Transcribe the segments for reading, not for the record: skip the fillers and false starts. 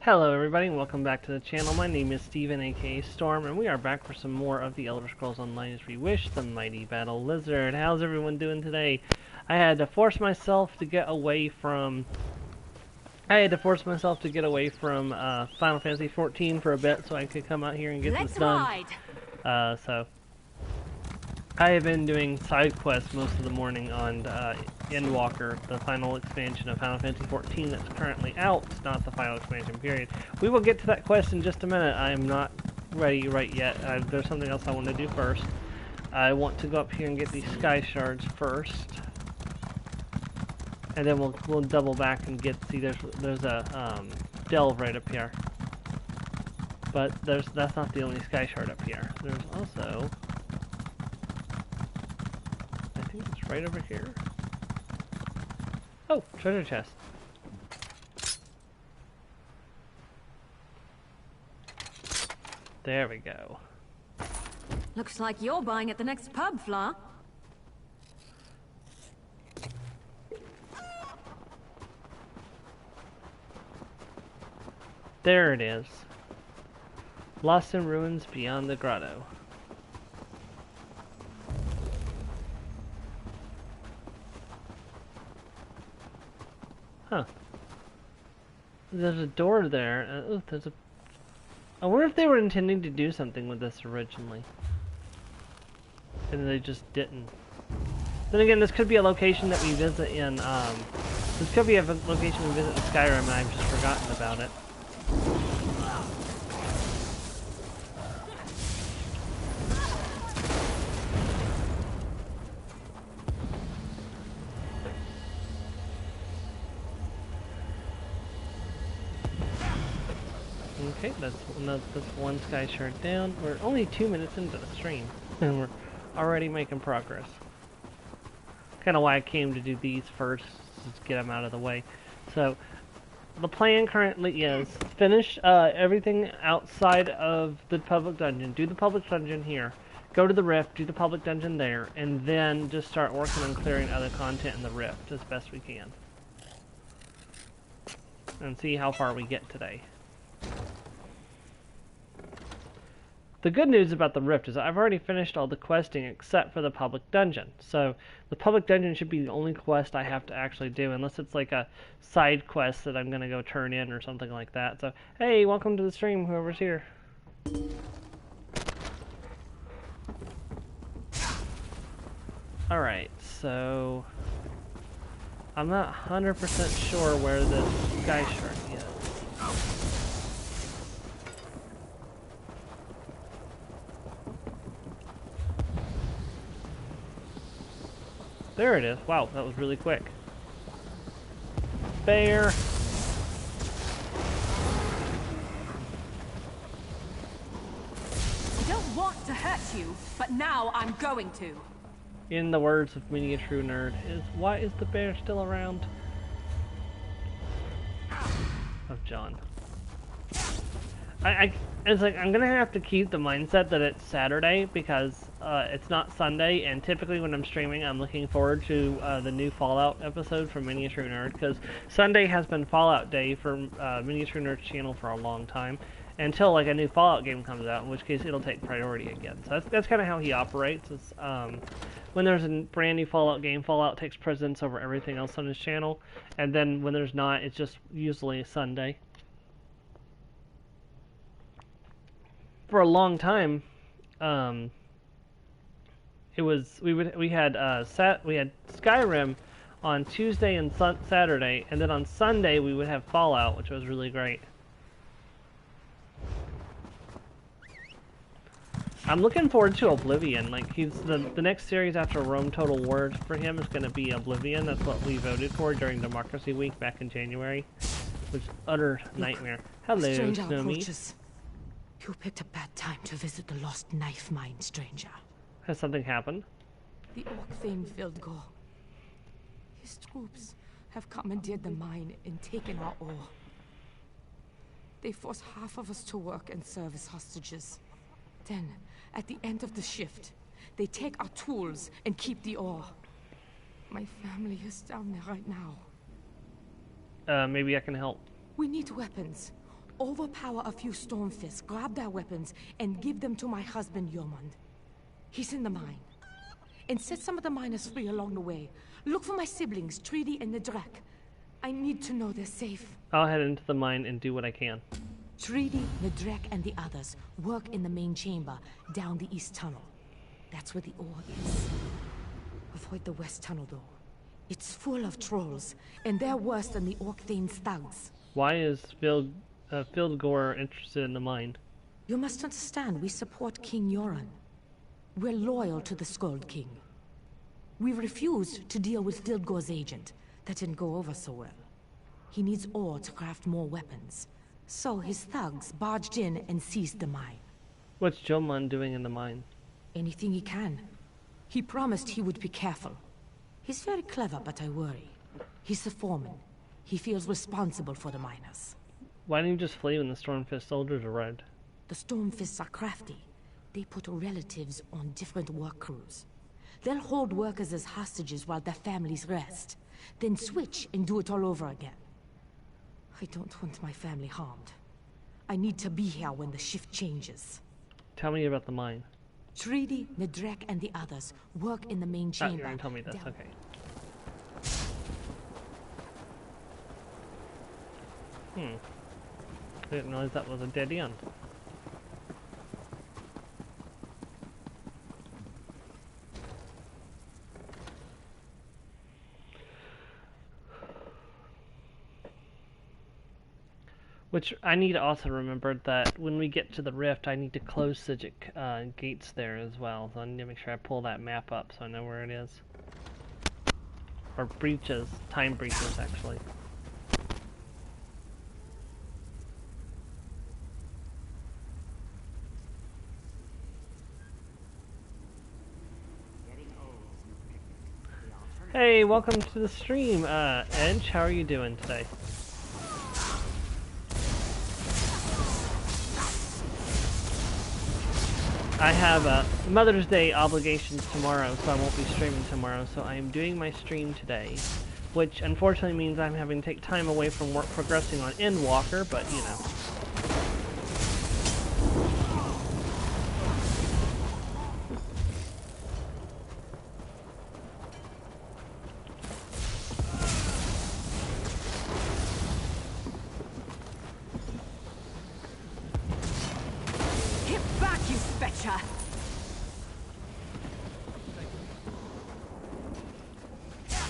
Hello everybody and welcome back to the channel. My name is Steven aka Storm and we are back for some more of the Elder Scrolls Online's Reewish, the Mighty Battle Lizard. How's everyone doing today? I had to force myself to get away from Final Fantasy 14 for a bit so I could come out here and get this done. So I have been doing side quests most of the morning on Endwalker, the final expansion of Final Fantasy 14 that's currently out, not the final expansion period. We will get to that quest in just a minute. I am not ready right yet. There's something else I want to do first. I want to go up here and get these sky shards first. And then we'll double back and get, see there's a delve right up here. But that's not the only sky shard up here. There's also, I think it's right over here. Oh, treasure chest. There we go. Looks like you're buying at the next pub, Fla. There it is. Lost in ruins beyond the grotto. Huh. There's a door there. Oh, there's a... I wonder if they were intending to do something with this originally. And they just didn't. Then again, this could be a location that we visit in, this could be a location we visit in Skyrim and I've just forgotten about it. Okay, that's one sky shard down. We're only 2 minutes into the stream, and we're already making progress. Kind of why I came to do these first, just get them out of the way. So, the plan currently is finish everything outside of the public dungeon. Do the public dungeon here. Go to the Rift, do the public dungeon there, and then just start working on clearing other content in the Rift as best we can. And see how far we get today. The good news about the Rift is I've already finished all the questing except for the public dungeon. So the public dungeon should be the only quest I have to actually do, unless it's like a side quest that I'm going to go turn in or something like that. So, hey, welcome to the stream, whoever's here. Alright, so I'm not 100% sure where this sky shard is. There it is. Wow, that was really quick. Bear. I don't want to hurt you, but now I'm going to. In the words of many a true nerd, why is the bear still around? Of John. It's like I'm gonna have to keep the mindset that it's Saturday because it's not Sunday, and typically when I'm streaming, I'm looking forward to the new Fallout episode from Many a True Nerd, because Sunday has been Fallout Day for Many a True Nerd's channel for a long time, until like a new Fallout game comes out, in which case it'll take priority again. So that's kind of how he operates. Is, when there's a brand new Fallout game, Fallout takes precedence over everything else on his channel, and then when there's not, it's just usually a Sunday. For a long time, we had Skyrim on Tuesday and Saturday, and then on Sunday we would have Fallout, which was really great. I'm looking forward to Oblivion. Like the next series after Rome Total War for him is going to be Oblivion. That's what we voted for during Democracy Week back in January, which is utter nightmare. Hello, Snowmy. You picked a bad time to visit the lost knife mine, stranger. Has something happened? The orc-famed Vildgor. His troops have commandeered the mine and taken our ore. They force half of us to work and serve as hostages. Then, at the end of the shift, they take our tools and keep the ore. My family is down there right now. Maybe I can help. We need weapons. Overpower a few Stormfists, grab their weapons, and give them to my husband, Yeoman. He's in the mine. And set some of the miners free along the way. Look for my siblings, Treaty and Nedrek. I need to know they're safe. I'll head into the mine and do what I can. Treaty, Nedrek, and the others work in the main chamber down the east tunnel. That's where the ore is. Avoid the west tunnel, though. It's full of trolls, and they're worse than the Orc-Thane's thugs. Why is Fildgor interested in the mine? You must understand, we support King Yoran. We're loyal to the Skald King. We refused to deal with Fildgor's agent. That didn't go over so well. He needs ore to craft more weapons. So his thugs barged in and seized the mine. What's Jomon doing in the mine? Anything he can. He promised he would be careful. He's very clever, but I worry. He's the foreman. He feels responsible for the miners. Why didn't you just flee when the Stormfist soldiers arrived? The Stormfists are crafty. They put relatives on different work crews. They'll hold workers as hostages while their families rest, then switch and do it all over again. I don't want my family harmed. I need to be here when the shift changes. Tell me about the mine. Treaty, Nedrek, and the others work in the main chamber. You're gonna tell me this, okay. I didn't realize that was a dead end. Which I need to also remember that when we get to the rift, I need to close Sijic gates there as well. So I need to make sure I pull that map up so I know where it is. Or breaches, time breaches actually. Hey, welcome to the stream, Edge. How are you doing today? I have Mother's Day obligations tomorrow, so I won't be streaming tomorrow, so I am doing my stream today, which unfortunately means I'm having to take time away from work progressing on Endwalker, but you know.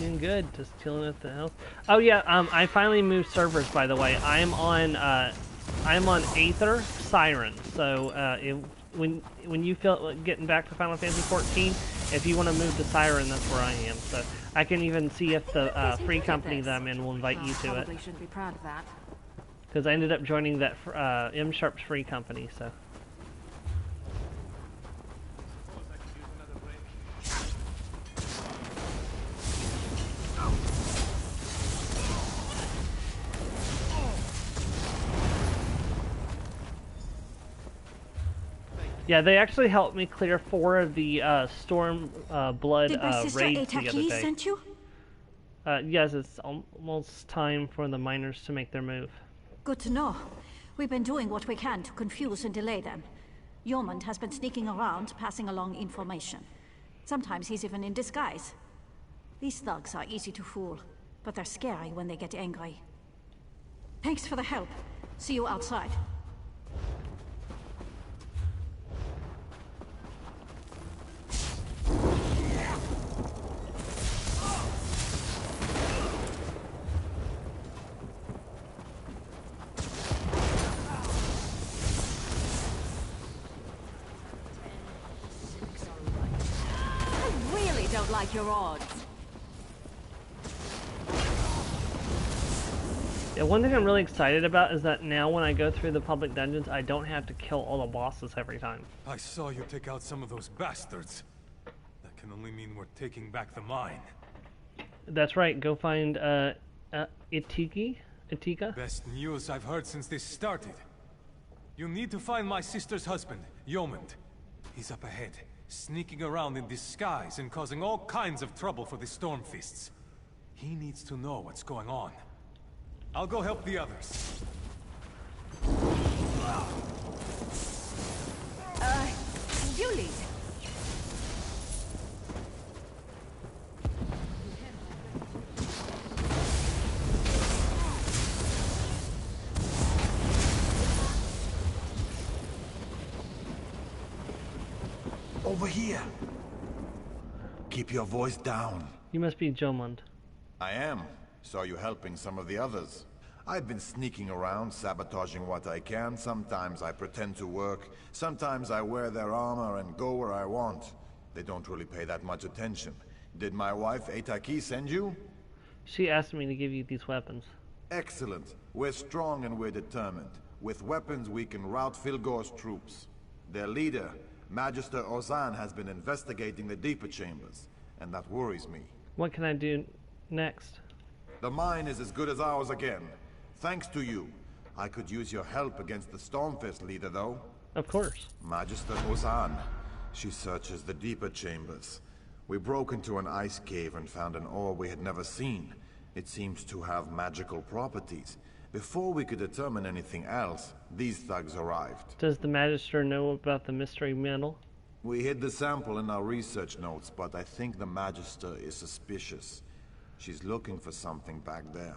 Doing good, just chilling at the house. Oh yeah, I finally moved servers, by the way. I'm on Aether Siren. So when you feel like getting back to Final Fantasy 14, if you want to move to Siren, that's where I am. So I can even see if the free company that I'm in will invite you to it. Shouldn't be proud of that. Because I ended up joining that M Sharp's free company. So. Yeah, they actually helped me clear 4 of the Storm Blood Did my sister raids the other Ataki day. sent you? Yes, it's almost time for the miners to make their move. Good to know. We've been doing what we can to confuse and delay them. Yeoman has been sneaking around, passing along information. Sometimes he's even in disguise. These thugs are easy to fool, but they're scary when they get angry. Thanks for the help. See you outside. Don't like your odds. Yeah, one thing I'm really excited about is that now when I go through the public dungeons, I don't have to kill all the bosses every time. I saw you take out some of those bastards. That can only mean we're taking back the mine. That's right, go find Itika? Best news I've heard since this started. You need to find my sister's husband, Yeoman. He's up ahead, sneaking around in disguise and causing all kinds of trouble for the Stormfists. He needs to know what's going on. I'll go help the others. Over here. Keep your voice down. You must be Jomund. I am. Saw you helping some of the others. I've been sneaking around, sabotaging what I can. Sometimes I pretend to work. Sometimes I wear their armor and go where I want. They don't really pay that much attention. Did my wife, Eitaki, send you? She asked me to give you these weapons. Excellent. We're strong and we're determined. With weapons, we can rout Filgor's troops. Their leader, Magister Ozan, has been investigating the deeper chambers, and that worries me. What can I do next? The mine is as good as ours again. Thanks to you. I could use your help against the Stormfist leader, though. Of course. Magister Ozan. She searches the deeper chambers. We broke into an ice cave and found an ore we had never seen. It seems to have magical properties. Before we could determine anything else, these thugs arrived. Does the Magister know about the mystery metal? We hid the sample in our research notes, but I think the Magister is suspicious. She's looking for something back there.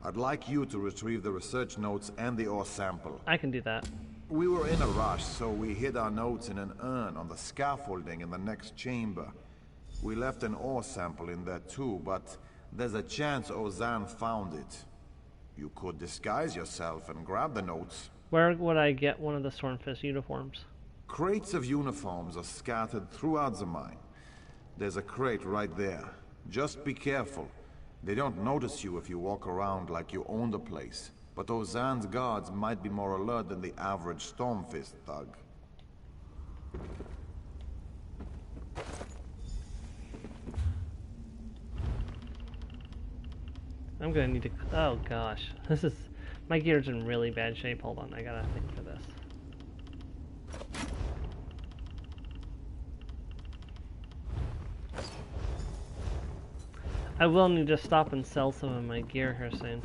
I'd like you to retrieve the research notes and the ore sample. I can do that. We were in a rush, so we hid our notes in an urn on the scaffolding in the next chamber. We left an ore sample in there too, but there's a chance Ozan found it. You could disguise yourself and grab the notes. Where would I get one of the Stormfist uniforms? Crates of uniforms are scattered throughout the mine. There's a crate right there. Just be careful. They don't notice you if you walk around like you own the place. But Ozan's guards might be more alert than the average Stormfist thug. I'm gonna need to... Oh gosh. This is... My gear's in really bad shape. Hold on, I gotta think for this. I will need to stop and sell some of my gear here soon.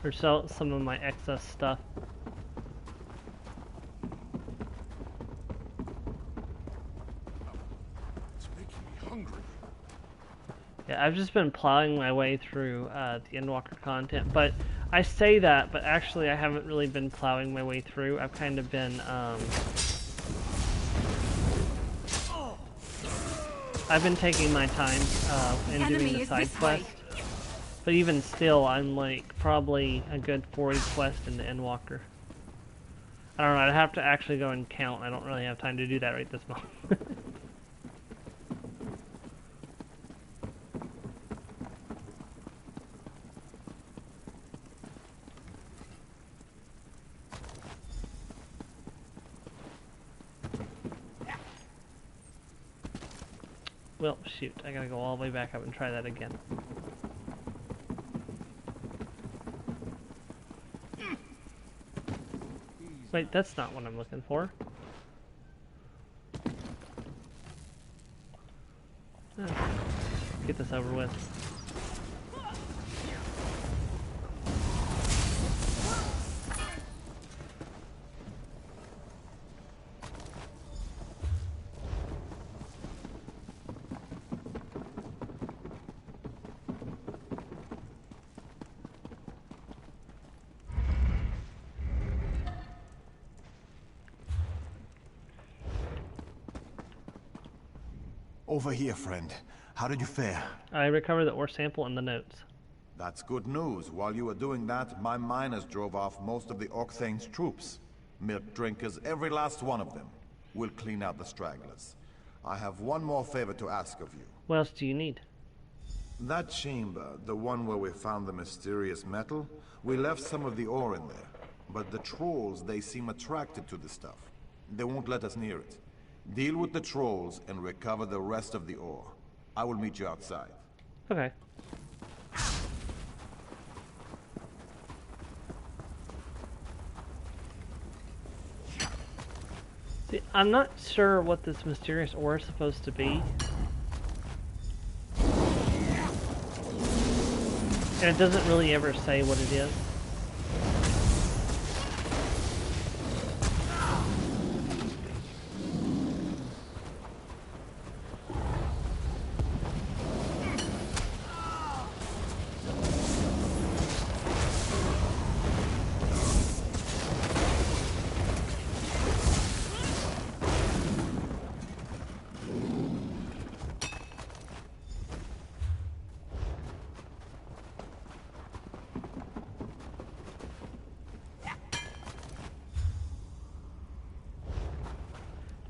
Or sell some of my excess stuff. It's making me hungry. Yeah, I've just been plowing my way through the Endwalker content, but I say that, but actually I haven't really been plowing my way through. I've kind of been, I've been taking my time and doing the side quest. But even still, I'm like probably a good 40 quests in the Endwalker. I don't know, I'd have to actually go and count. I don't really have time to do that right this moment. Well, shoot, I gotta go all the way back up and try that again. Wait, that's not what I'm looking for. Get this over with. Over here, friend. How did you fare? I recovered the ore sample and the notes. That's good news. While you were doing that, my miners drove off most of the Orkthane's troops. Milk drinkers, every last one of them. We'll clean out the stragglers. I have one more favor to ask of you. What else do you need? That chamber, the one where we found the mysterious metal, we left some of the ore in there. But the trolls, they seem attracted to the stuff. They won't let us near it. Deal with the trolls and recover the rest of the ore. I will meet you outside. Okay. See, I'm not sure what this mysterious ore is supposed to be. And it doesn't really ever say what it is.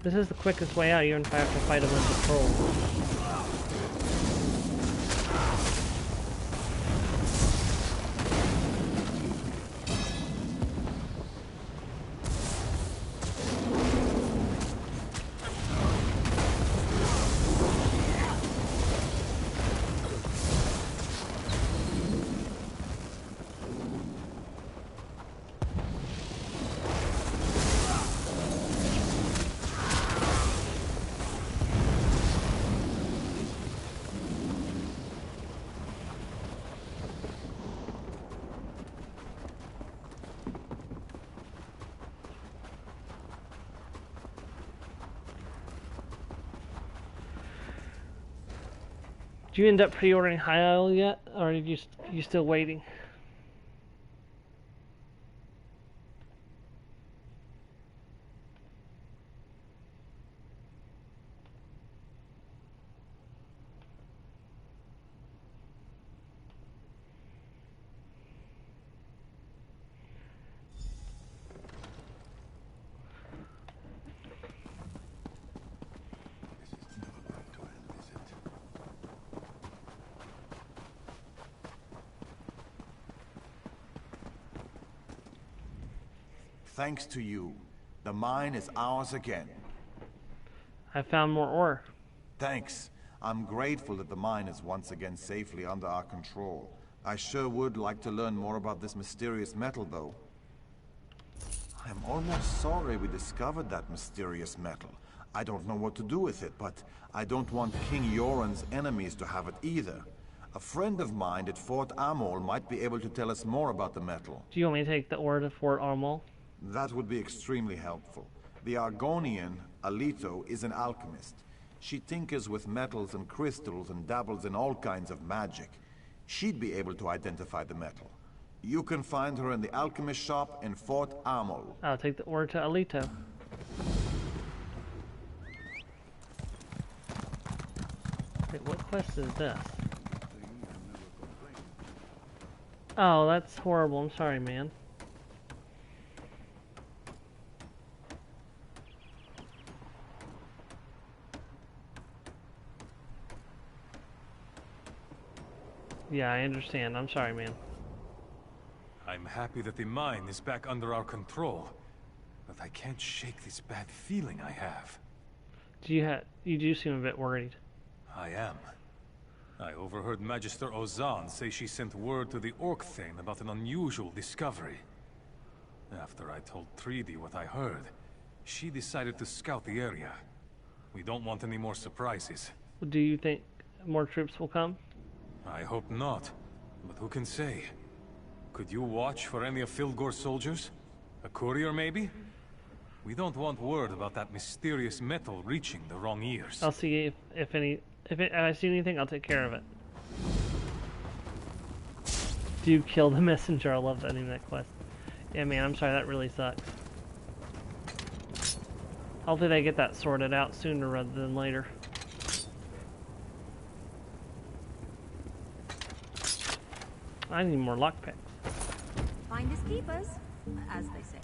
This is the quickest way out, even if I have to fight a bunch of trolls. Did you end up pre-ordering High Isle yet, or are you still waiting? Thanks to you, the mine is ours again. I found more ore. Thanks. I'm grateful that the mine is once again safely under our control. I sure would like to learn more about this mysterious metal, though. I'm almost sorry we discovered that mysterious metal. I don't know what to do with it, but I don't want King Yoren's enemies to have it either. A friend of mine at Fort Amol might be able to tell us more about the metal. Do you want me to take the ore to Fort Amol? That would be extremely helpful. The Argonian, Alito, is an alchemist. She tinkers with metals and crystals and dabbles in all kinds of magic. She'd be able to identify the metal. You can find her in the alchemist shop in Fort Amol. I'll take the ore to Alito. Wait, what quest is this? Oh, that's horrible. I'm sorry, man. Yeah, I understand. I'm sorry, man. I'm happy that the mine is back under our control, but I can't shake this bad feeling I have. You do seem a bit worried. I am. I overheard Magister Ozan say she sent word to the Orc Thane about an unusual discovery. After I told Treaty what I heard, she decided to scout the area. We don't want any more surprises. Do you think more troops will come? I hope not, but who can say? Could you watch for any of Fildgor's soldiers? A courier, maybe? We don't want word about that mysterious metal reaching the wrong ears. I'll see if I see anything, I'll take care of it. Do you kill the messenger? I love that name of that quest. Yeah, man, I'm sorry, that really sucks. Hopefully they get that sorted out sooner rather than later. I need more lockpicks. Finders keepers, as they say.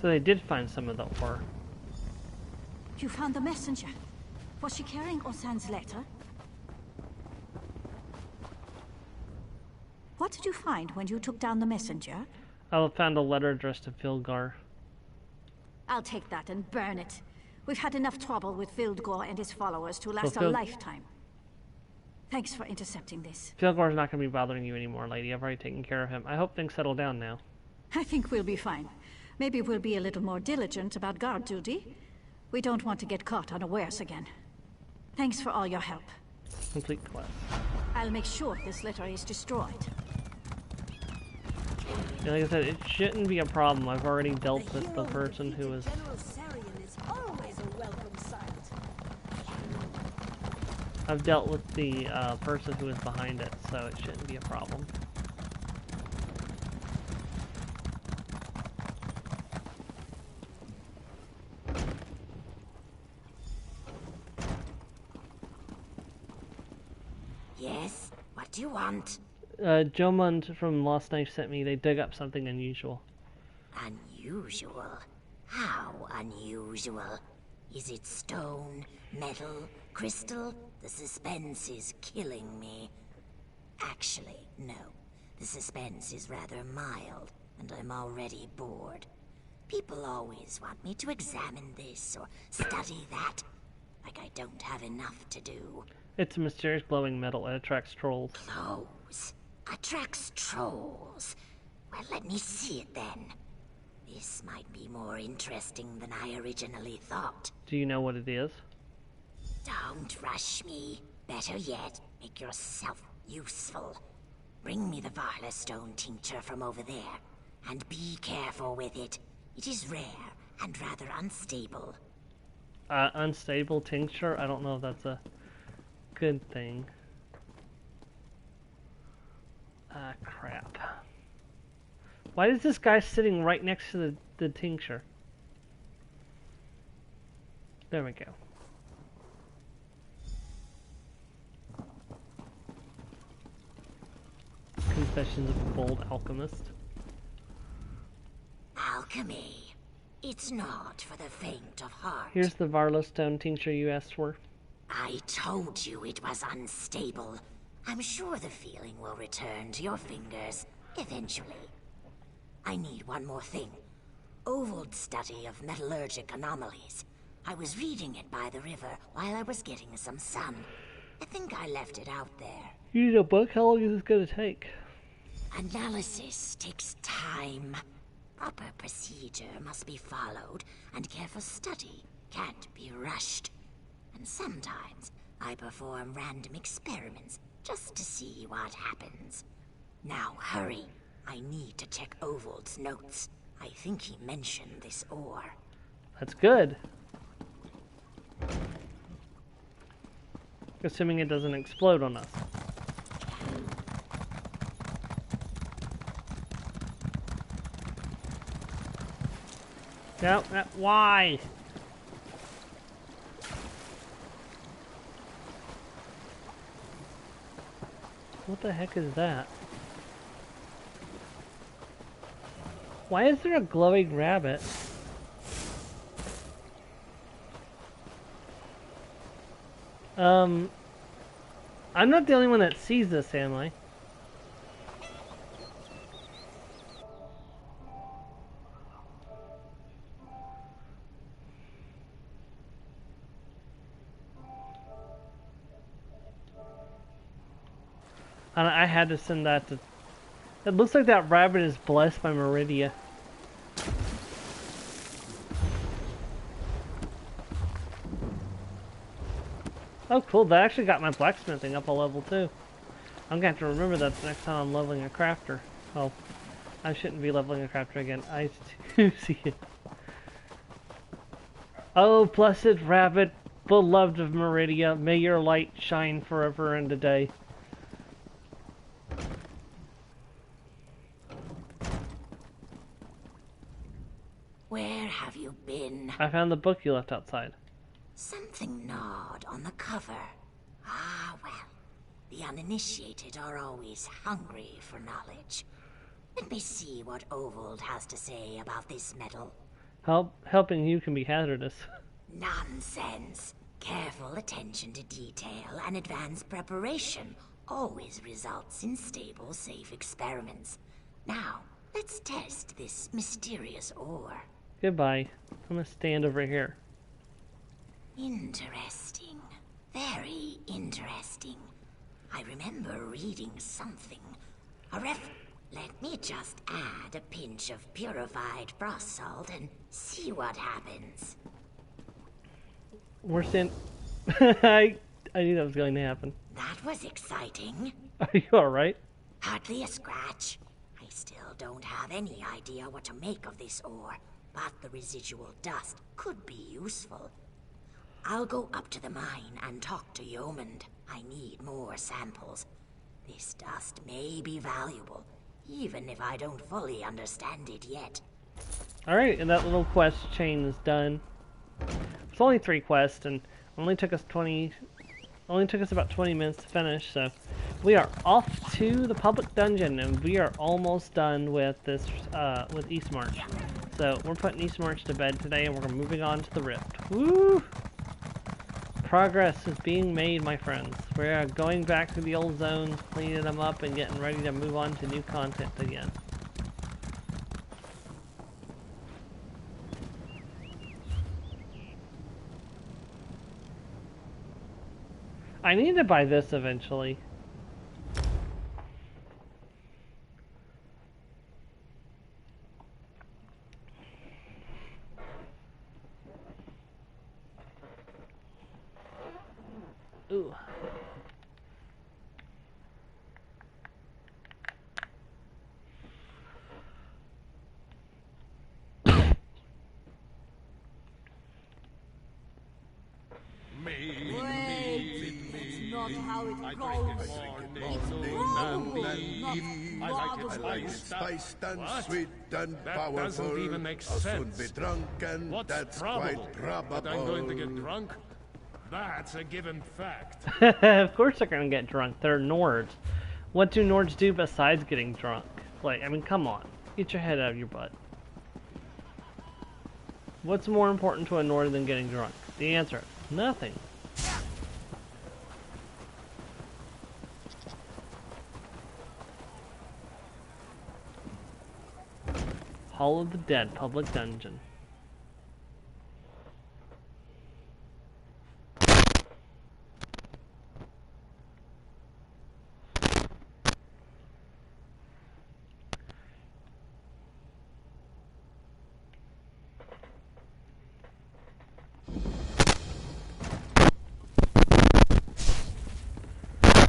So they did find some of the ore. You found the messenger. Was she carrying Ozan's letter? What did you find when you took down the messenger? I found a letter addressed to Fildgor. I'll take that and burn it. We've had enough trouble with Fildgor and his followers to last a lifetime. Thanks for intercepting this. Fildgor's not going to be bothering you anymore, lady. I've already taken care of him. I hope things settle down now. I think we'll be fine. Maybe we'll be a little more diligent about guard duty. We don't want to get caught unawares again. Thanks for all your help. Complete quest. I'll make sure this letter is destroyed. And like I said, it shouldn't be a problem. I've already dealt with the person who was... I've dealt with the person who was behind it, so it shouldn't be a problem. Yes? What do you want? Jomund from Lost Knife sent me. They dug up something unusual. Unusual? How unusual? Is it stone, metal, crystal? The suspense is killing me. Actually, no. The suspense is rather mild, and I'm already bored. People always want me to examine this or study that. Like I don't have enough to do. It's a mysterious glowing metal. It attracts trolls. Glows. Attracts trolls. Well, let me see it then. This might be more interesting than I originally thought. Do you know what it is? Don't rush me. Better yet, make yourself useful. Bring me the Varla stone tincture from over there, and be careful with it. It is rare and rather unstable. Unstable tincture? I don't know if that's a good thing. Ah, crap. Why is this guy sitting right next to the tincture? There we go. Confessions of a Bold Alchemist. Alchemy. It's not for the faint of heart. Here's the Varla stone tincture you asked for. I told you it was unstable. I'm sure the feeling will return to your fingers eventually. I need one more thing. Ovold's study of metallurgic anomalies. I was reading it by the river while I was getting some sun. I think I left it out there. You need a book? How long is this going to take? Analysis takes time. Proper procedure must be followed, and careful study can't be rushed. And sometimes I perform random experiments just to see what happens. Now hurry. I need to check Ovold's notes. I think he mentioned this ore. That's good. Assuming it doesn't explode on us. No, why? What the heck is that? Why is there a glowing rabbit? I'm not the only one that sees this, am I? I had to send that to... It looks like that rabbit is blessed by Meridia. Oh cool, that actually got my blacksmithing up a level too. I'm gonna have to remember that the next time I'm leveling a crafter. Oh, I shouldn't be leveling a crafter again. I do see it. Oh, blessed rabbit, beloved of Meridia, may your light shine forever and a day. Where have you been? I found the book you left outside. Something gnawed on the cover. Ah, well. The uninitiated are always hungry for knowledge. Let me see what Ovold has to say about this metal. Helping you can be hazardous. Nonsense. Careful attention to detail and advanced preparation always results in stable, safe experiments. Now, let's test this mysterious ore. Goodbye. I'm gonna stand over here. Interesting. Very interesting. I remember reading something. Let me just add a pinch of purified frost salt and see what happens. We're stand... I knew that was going to happen. That was exciting. Are you alright? Hardly a scratch. I still don't have any idea what to make of this ore, but the residual dust could be useful. I'll go up to the mine and talk to Yeomand. I need more samples. This dust may be valuable, even if I don't fully understand it yet. Alright, and that little quest chain is done. It's only 3 quests, and only took us about 20 minutes to finish, so we are off to the public dungeon, and we are almost done with this, with Eastmarch. So we're putting Eastmarch to bed today, and we're moving on to the Rift. Woo! Progress is being made, my friends. We're going back to the old zones, cleaning them up, and getting ready to move on to new content again. I need to buy this eventually. Ooh. Not how it goes. Spiced and sweet and That powerful. doesn't even make I'll soon sense. be drunk, and What's that's probable? quite probable. That I'm going to get drunk? That's a given fact. Of course they're gonna get drunk. They're Nords. What do Nords do besides getting drunk? Like, I mean, come on. Get your head out of your butt. What's more important to a Nord than getting drunk? The answer, nothing. Hall of the Dead public dungeon.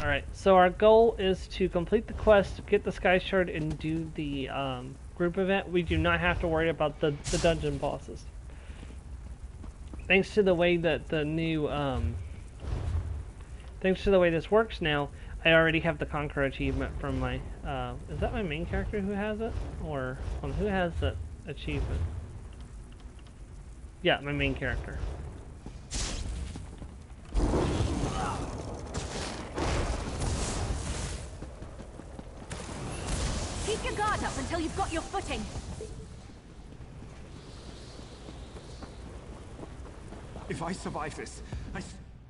Alright, so our goal is to complete the quest, get the Sky Shard, and do the group event. We do not have to worry about the dungeon bosses. Thanks to the way that the new, thanks to the way this works now, I already have the Conqueror achievement from my, is that my main character who has it? Or, who has that achievement? Yeah, my main character. Keep your guard up until you've got your footing. If I survive this,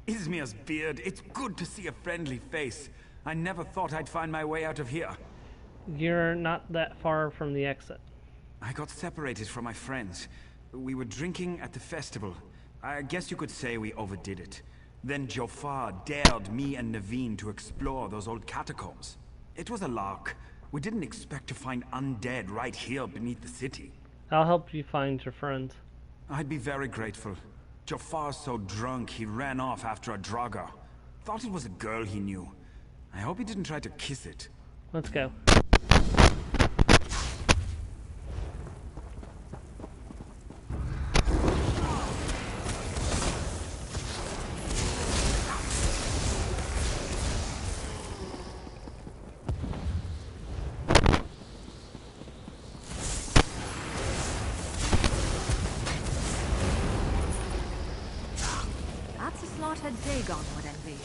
Izmir's beard, it's good to see a friendly face. I never thought I'd find my way out of here. You're not that far from the exit. I got separated from my friends. We were drinking at the festival. I guess you could say we overdid it. Then Jofar dared me and Naveen to explore those old catacombs. It was a lark. We didn't expect to find undead right here beneath the city. I'll help you find your friends. I'd be very grateful. Jofar's so drunk he ran off after a Draga. Thought it was a girl he knew. I hope he didn't try to kiss it. Let's go. That's a slaughtered Dagon would envy.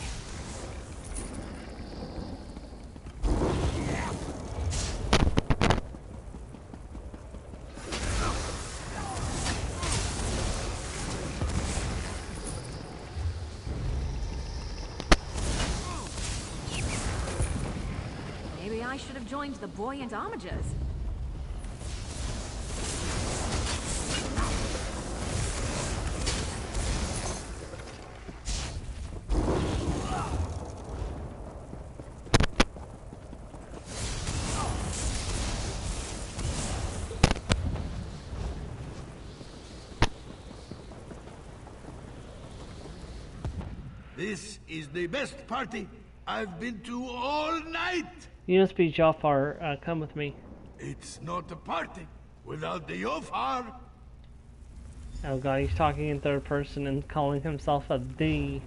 Maybe I should have joined the buoyant armigers. This is the best party I've been to all night. You must be Jafar. Come with me. It's not a party without the Yofar. Oh god, he's talking in third person and calling himself a D.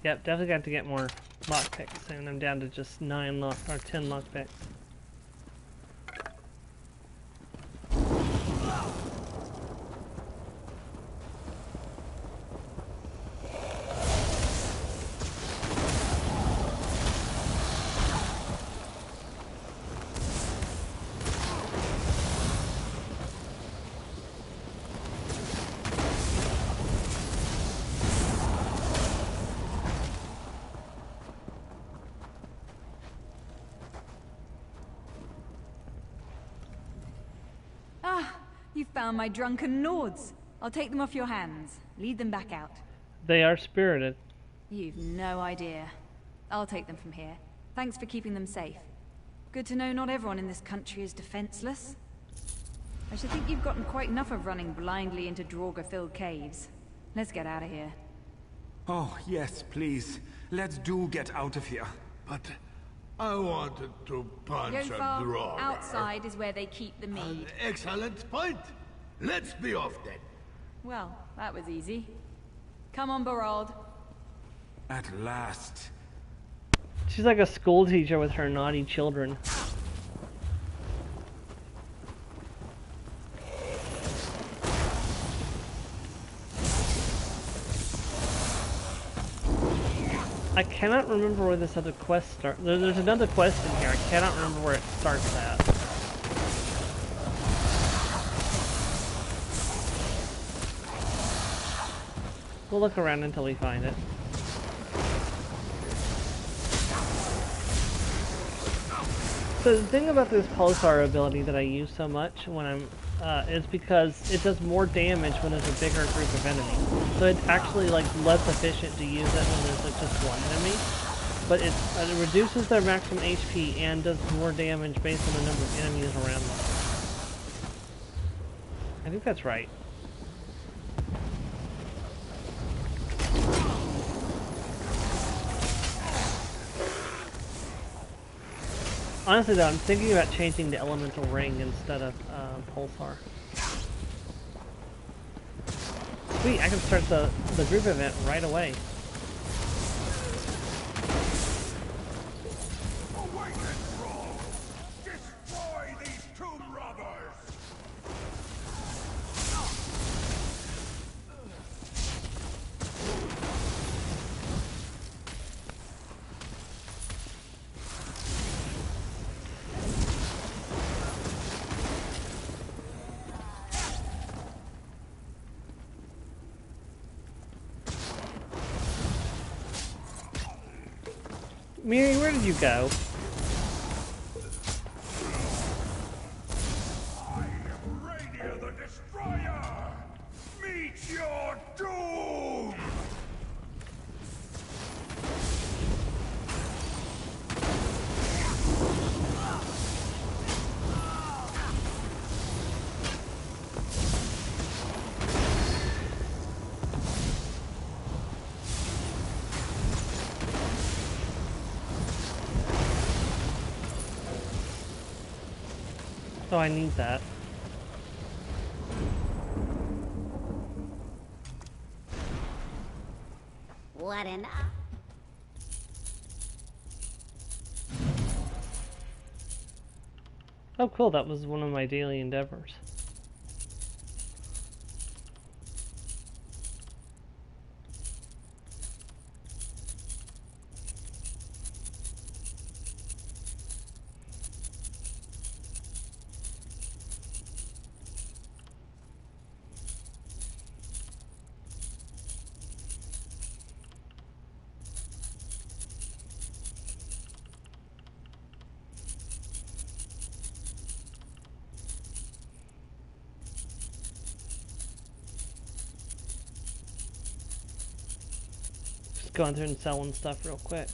Yep, definitely got to get more lockpicks soon. I'm down to just 9 or 10 lockpicks. You found my drunken lords. I'll take them off your hands. Lead them back out. They are spirited. You've no idea. I'll take them from here. Thanks for keeping them safe. Good to know not everyone in this country is defenseless. I should think you've gotten quite enough of running blindly into Draugr-filled caves. Let's get out of here. Oh, yes, please. Let's do get out of here. But I wanted to punch a Yofar, Draugr. outside is where they keep the mead. Excellent point. Let's be off then. Well, that was easy. Come on, Barald. At last. She's like a school teacher with her naughty children. I cannot remember where this other quest starts. There's another quest in here. I cannot remember where it starts at. We'll look around until we find it. So the thing about this pulsar ability that I use so much when I'm is because it does more damage when there's a bigger group of enemies. So it's actually like less efficient to use it when there's like just one enemy. But it reduces their maximum HP and does more damage based on the number of enemies around them. I think that's right. Honestly though, I'm thinking about changing the elemental ring instead of pulsar. Sweet, I can start the group event right away. Destroy these tomb robbers! Miri, where did you go? I am Rainier the Destroyer! Meet your doom! Oh, I need that. What an... Oh cool, that was one of my daily endeavors. going through and selling stuff real quick.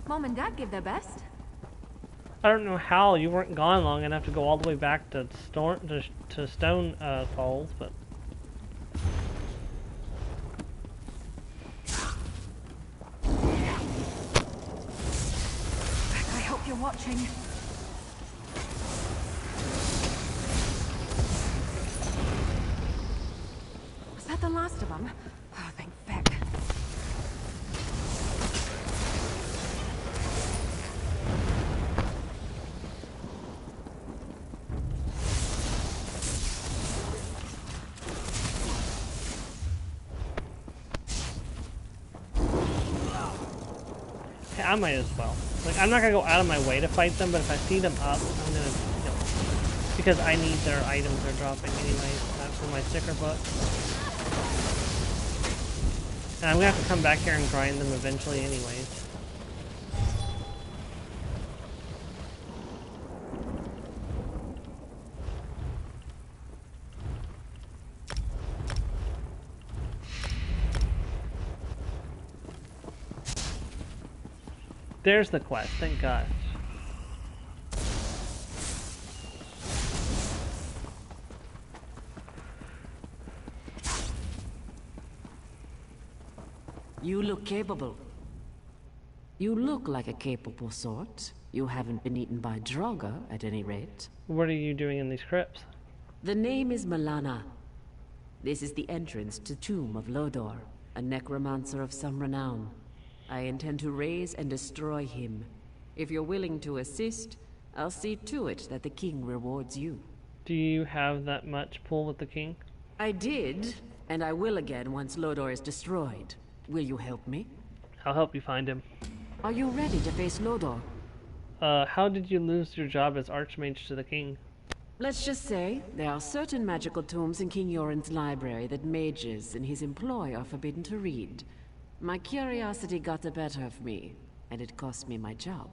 Mom and Dad give their best. I don't know how you weren't gone long enough to go all the way back to Stone Falls, but I hope you're watching. Was that the last of them? Oh, thank feck. I might as well. Like, I'm not gonna go out of my way to fight them, but if I see them up, I'm gonna, you know, because I need their items they're dropping anyways for my sticker book. And I'm gonna have to come back here and grind them eventually anyways. There's the quest, thank God. You look capable. You look like a capable sort. You haven't been eaten by Draugr, at any rate. What are you doing in these crypts? The name is Malana. This is the entrance to Tomb of Lodor, a necromancer of some renown. I intend to raise and destroy him. If you're willing to assist, I'll see to it that the king rewards you. Do you have that much pull with the king? I did, and I will again once Lodor is destroyed. Will you help me? I'll help you find him. Are you ready to face Lodor? How did you lose your job as Archmage to the king? Let's just say, there are certain magical tomes in King Yoren's library that mages in his employ are forbidden to read. My curiosity got the better of me, and it cost me my job.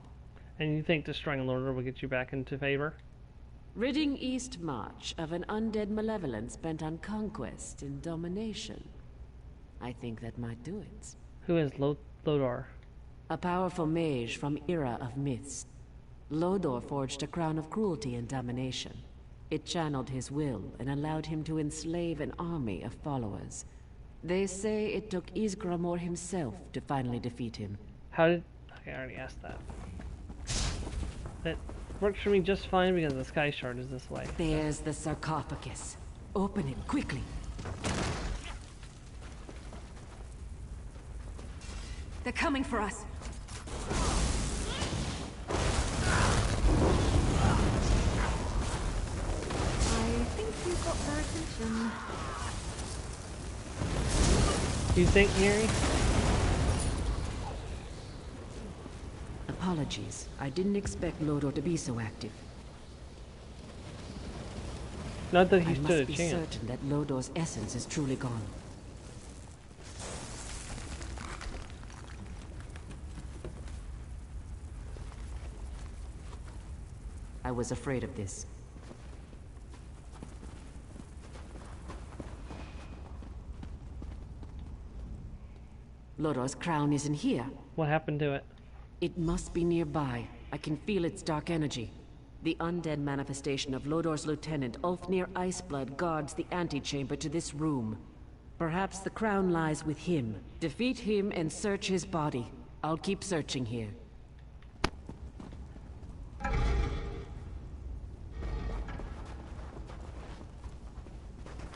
And you think destroying Lodor will get you back into favor? Ridding East March of an undead malevolence bent on conquest and domination. I think that might do it. Who is Lodor? A powerful mage from Era of Myths. Lodor forged a crown of cruelty and domination. It channeled his will and allowed him to enslave an army of followers. They say it took Ysgramor himself to finally defeat him. How did... Okay, I already asked that. That works for me just fine because the sky shard is this way. There's the sarcophagus. Open it quickly. They're coming for us. I think you got their attention. You think, Miri? Apologies. I didn't expect Lodor to be so active. Not that he I stood must a be chance. certain that Lodor's essence is truly gone. I was afraid of this. Lodor's crown isn't here. What happened to it? It must be nearby. I can feel its dark energy. The undead manifestation of Lodor's lieutenant, Ulfnir Iceblood, guards the antechamber to this room. Perhaps the crown lies with him. Defeat him and search his body. I'll keep searching here.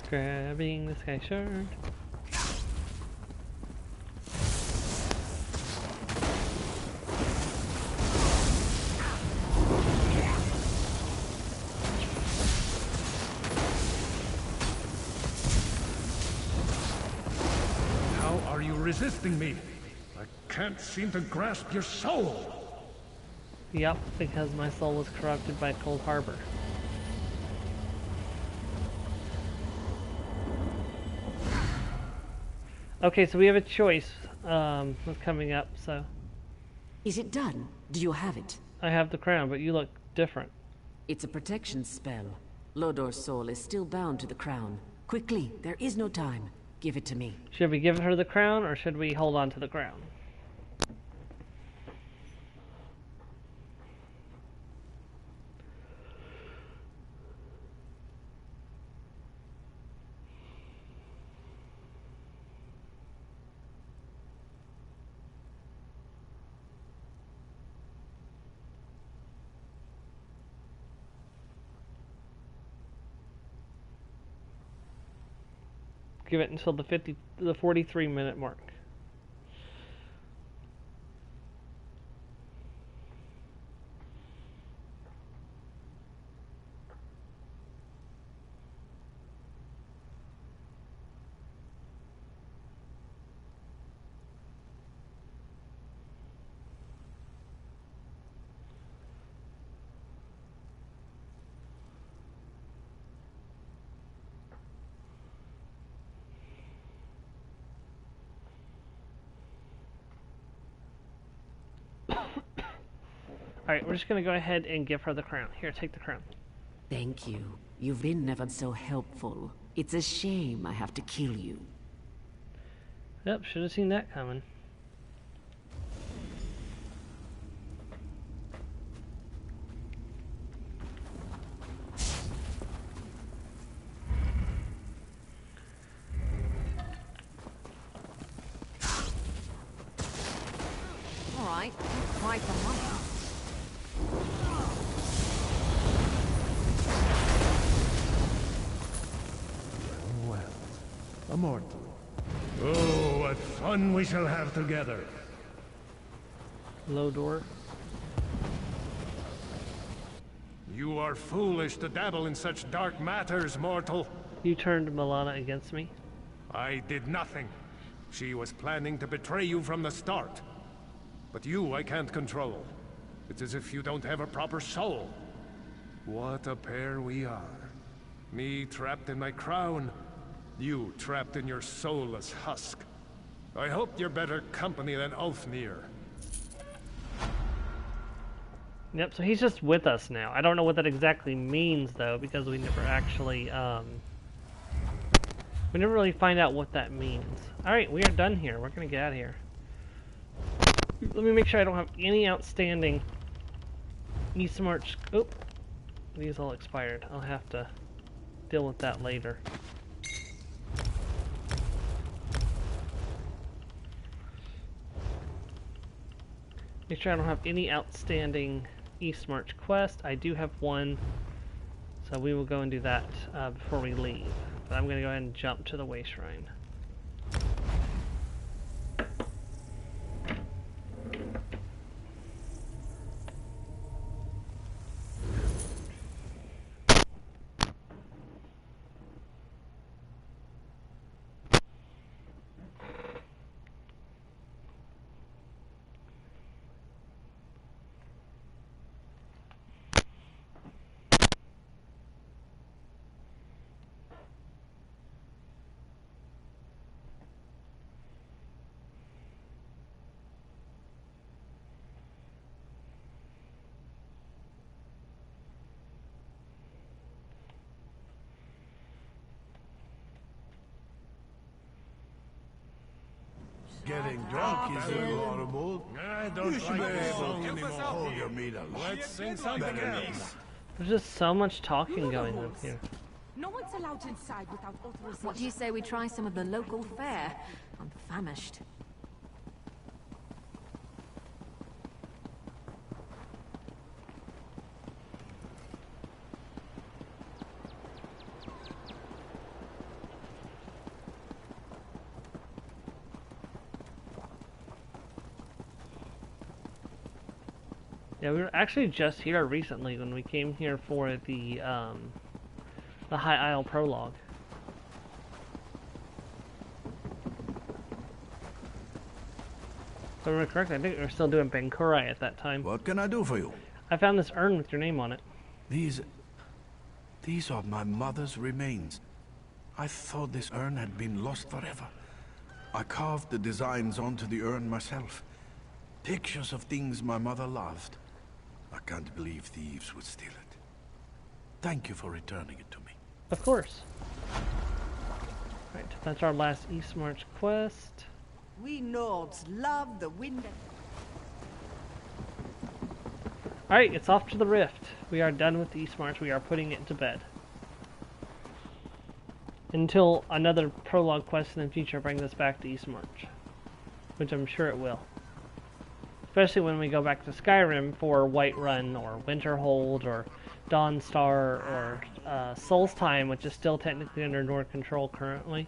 Grabbing the sky shard. How are you resisting me? I can't seem to grasp your soul. Yep, because my soul was corrupted by Cold Harbor. Okay, so we have a choice that's coming up, so... Is it done? Do you have it? I have the crown, but you look different. It's a protection spell. Lodor's soul is still bound to the crown. Quickly, there is no time. Give it to me. Should we give her the crown, or should we hold on to the crown? Give it until the 43-minute mark. Alright, we're just gonna go ahead and give her the crown. Here, take the crown. Thank you. You've been never so helpful. It's a shame I have to kill you. Yep, should have seen that coming. Alright, cry for money. Well, a mortal. Oh, what fun we shall have together. Lodor. You are foolish to dabble in such dark matters, mortal. You turned Milana against me. I did nothing. She was planning to betray you from the start. But you I can't control. It's as if you don't have a proper soul. What a pair we are. Me trapped in my crown, you trapped in your soulless husk. I hope you're better company than Ulfnir. Yep, so he's just with us now. I don't know what that exactly means, though, because we never actually, we never really find out what that means. Alright, we are done here. We're gonna get out of here. Let me make sure I don't have any outstanding e-smarts. Oh, these all expired. I'll have to deal with that later. Make sure I don't have any outstanding e-smarts quest. I do have one, so we will go and do that before we leave. But I'm going to go ahead and jump to the Way Shrine. Getting drunk is horrible. I don't You should like be this able song to anymore. hold your meter. Let's sing something else. There's just so much talking going on here. No one's allowed inside without authorization. What do you say we try some of the local fare? I'm famished. Yeah, we were actually just here recently when we came here for the High Isle prologue. If I remember correctly, I think we were still doing Bankurai at that time. What can I do for you? I found this urn with your name on it. These are my mother's remains. I thought this urn had been lost forever. I carved the designs onto the urn myself. Pictures of things my mother loved. I can't believe thieves would steal it. Thank you for returning it to me. Of course. Right, that's our last East March quest. We Nords love the wind. Alright, it's off to the Rift. We are done with the East March. We are putting it to bed. Until another prologue quest in the future brings us back to East March. Which I'm sure it will. Especially when we go back to Skyrim for Whiterun, or Winterhold, or Dawnstar, or Solstheim, which is still technically under Nord control currently.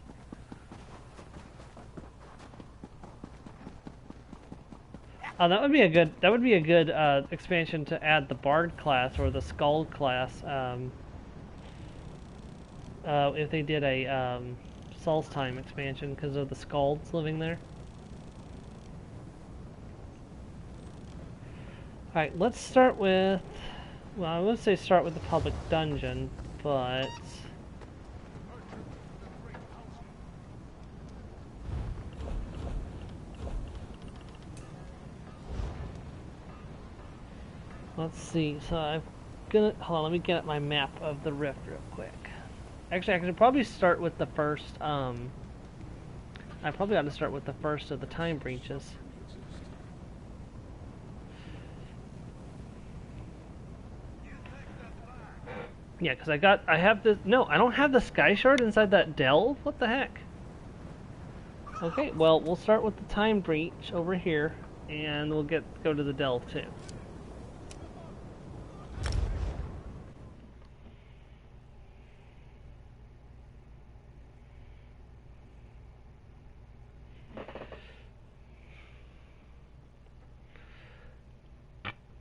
That would be a good expansion to add the Bard class or the Skald class. If they did a Solstheim expansion because of the Skalds living there. Alright, let's start with, well, I would say start with the public dungeon, but let's see. So I'm gonna hold on. Let me get at my map of the Rift real quick. Actually, I could probably start with the first. I probably ought to start with the first of the time breaches. Yeah, because I have this. No, I don't have the Sky Shard inside that delve. What the heck? Okay, well, we'll start with the time breach over here, and we'll go to the delve too.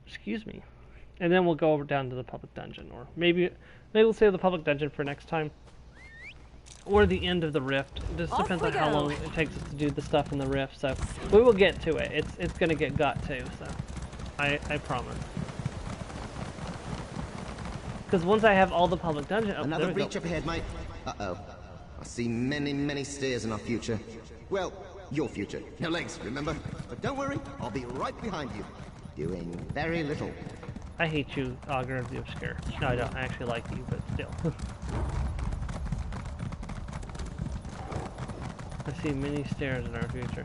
Excuse me. And then we'll go over down to the public dungeon, or maybe we'll save the public dungeon for next time, or the end of the Rift. It just depends on how long it takes us to do the stuff in the Rift. So we will get to it. It's gonna get got to. So I promise. Because once I have all the public dungeon, oh, another breach up ahead, mate. Uh-oh. I see many, many stairs in our future. Well, your future. No legs, remember? But don't worry, I'll be right behind you, doing very little. I hate you, Augur of the Obscure. No, I don't. I actually like you, but still. I see many stairs in our future.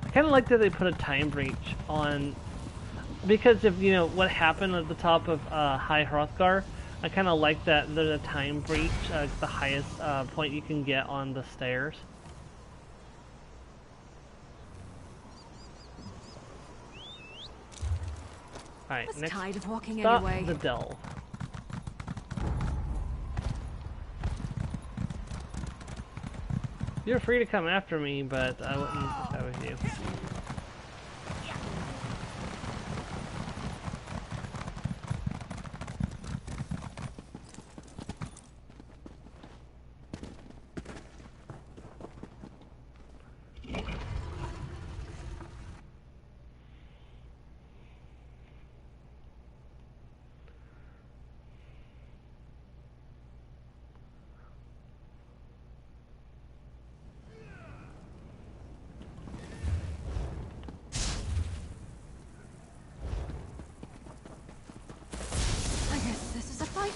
I kind of like that they put a time breach on, because of, you know, what happened at the top of High Hrothgar. I kind of like that there's a time breach, the highest point you can get on the stairs. Alright, next tired of walking stop anyway. The delve. You're free to come after me, but I wouldn't if I was you.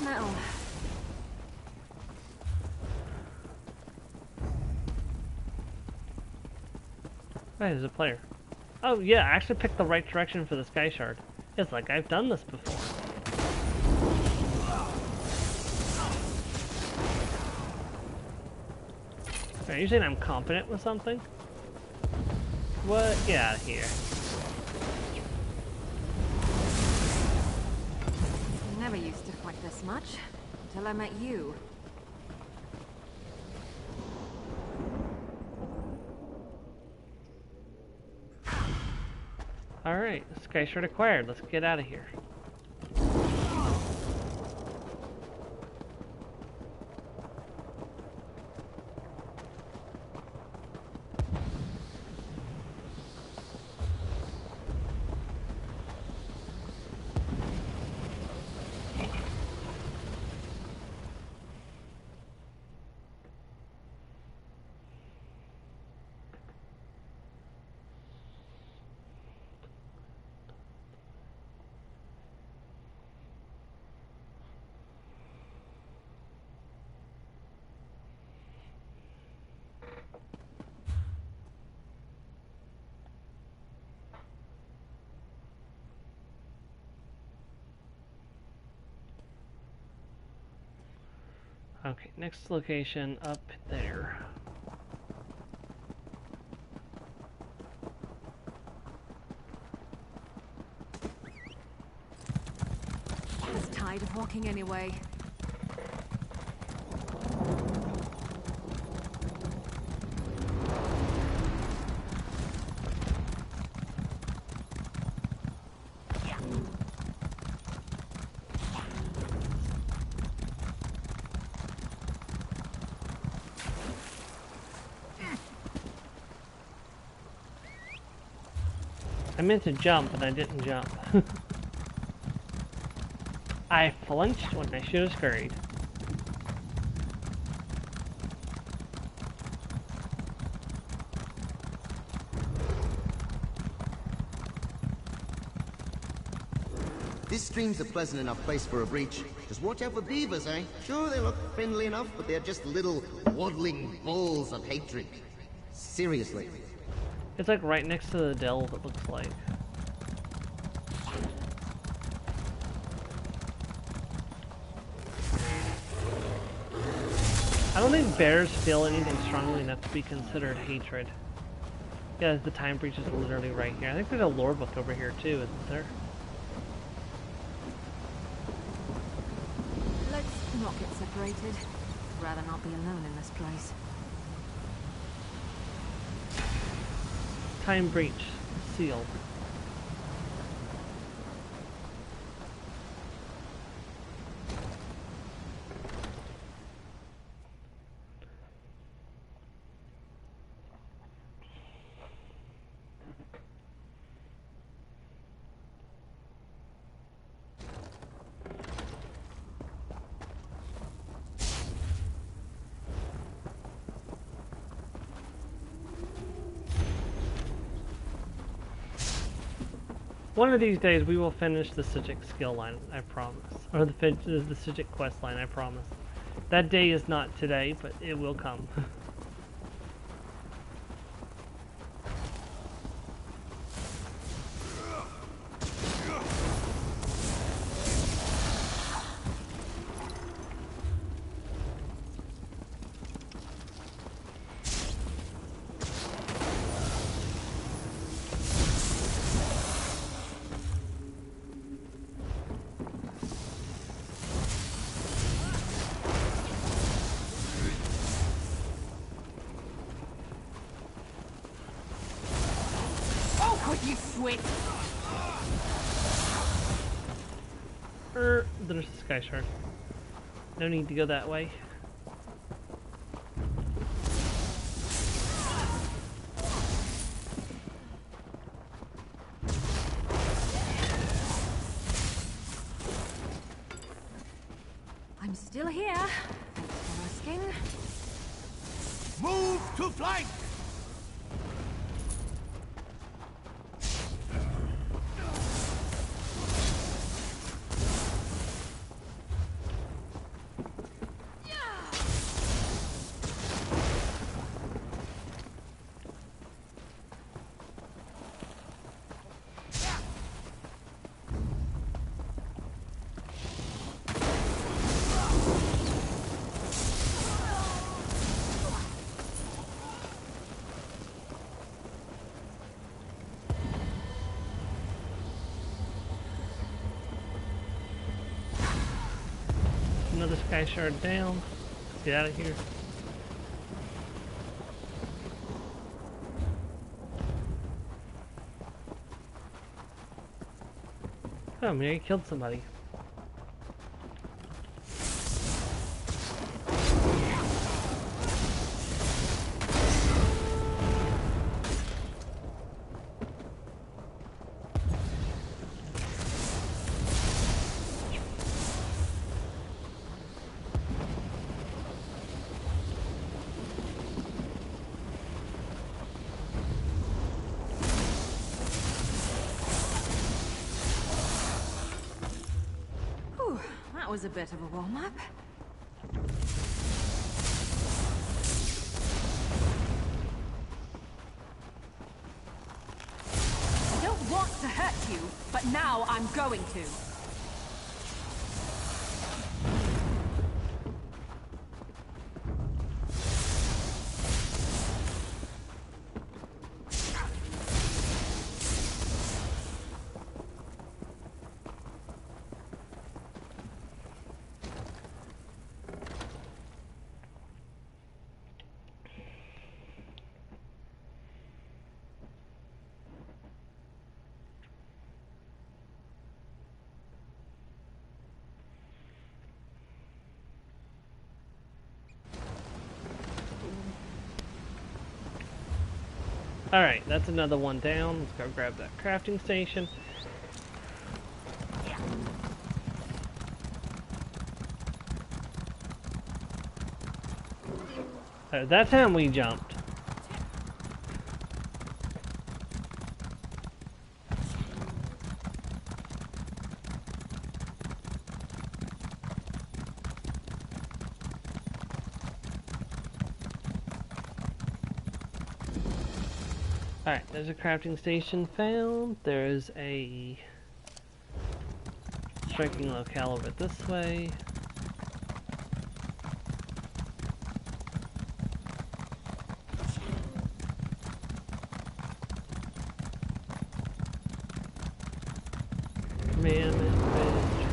Metal. Hey, there's a player. Oh yeah, I actually picked the right direction for the Sky Shard. It's like I've done this before. Are you saying I'm competent with something? What? Get out of here. Never used to fight this much until I met you. Alright, Sky Shard acquired. Let's get out of here. Okay, next location up there. I was tired of walking anyway. I meant to jump, and I didn't jump. I flinched when I should have scurried. This stream's a pleasant enough place for a breach. Just watch out for beavers, eh? Sure, they look friendly enough, but they're just little waddling balls of hatred. Seriously. It's like right next to the delve, it looks like. I don't think bears feel anything strongly enough to be considered hatred. Yeah, the time breach is literally right here. I think there's a lore book over here too, isn't there? Let's not get separated. I'd rather not be alone in this place. Time breach sealed. One of these days we will finish the Psijic skill line, I promise. Or the Psijic quest line, I promise. That day is not today, but it will come. You switch. There's a sky shark. No need to go that way. I'm still here. Thanks for asking. Move to flank! Another sky shard down. Let's get out of here. Oh, Mary killed somebody. That was a bit of a warm-up. I don't want to hurt you, but now I'm going to. Alright, that's another one down. Let's go grab that crafting station. That time we jumped. Alright, there's a crafting station found. There's a striking locale over this way. Mammoth fish.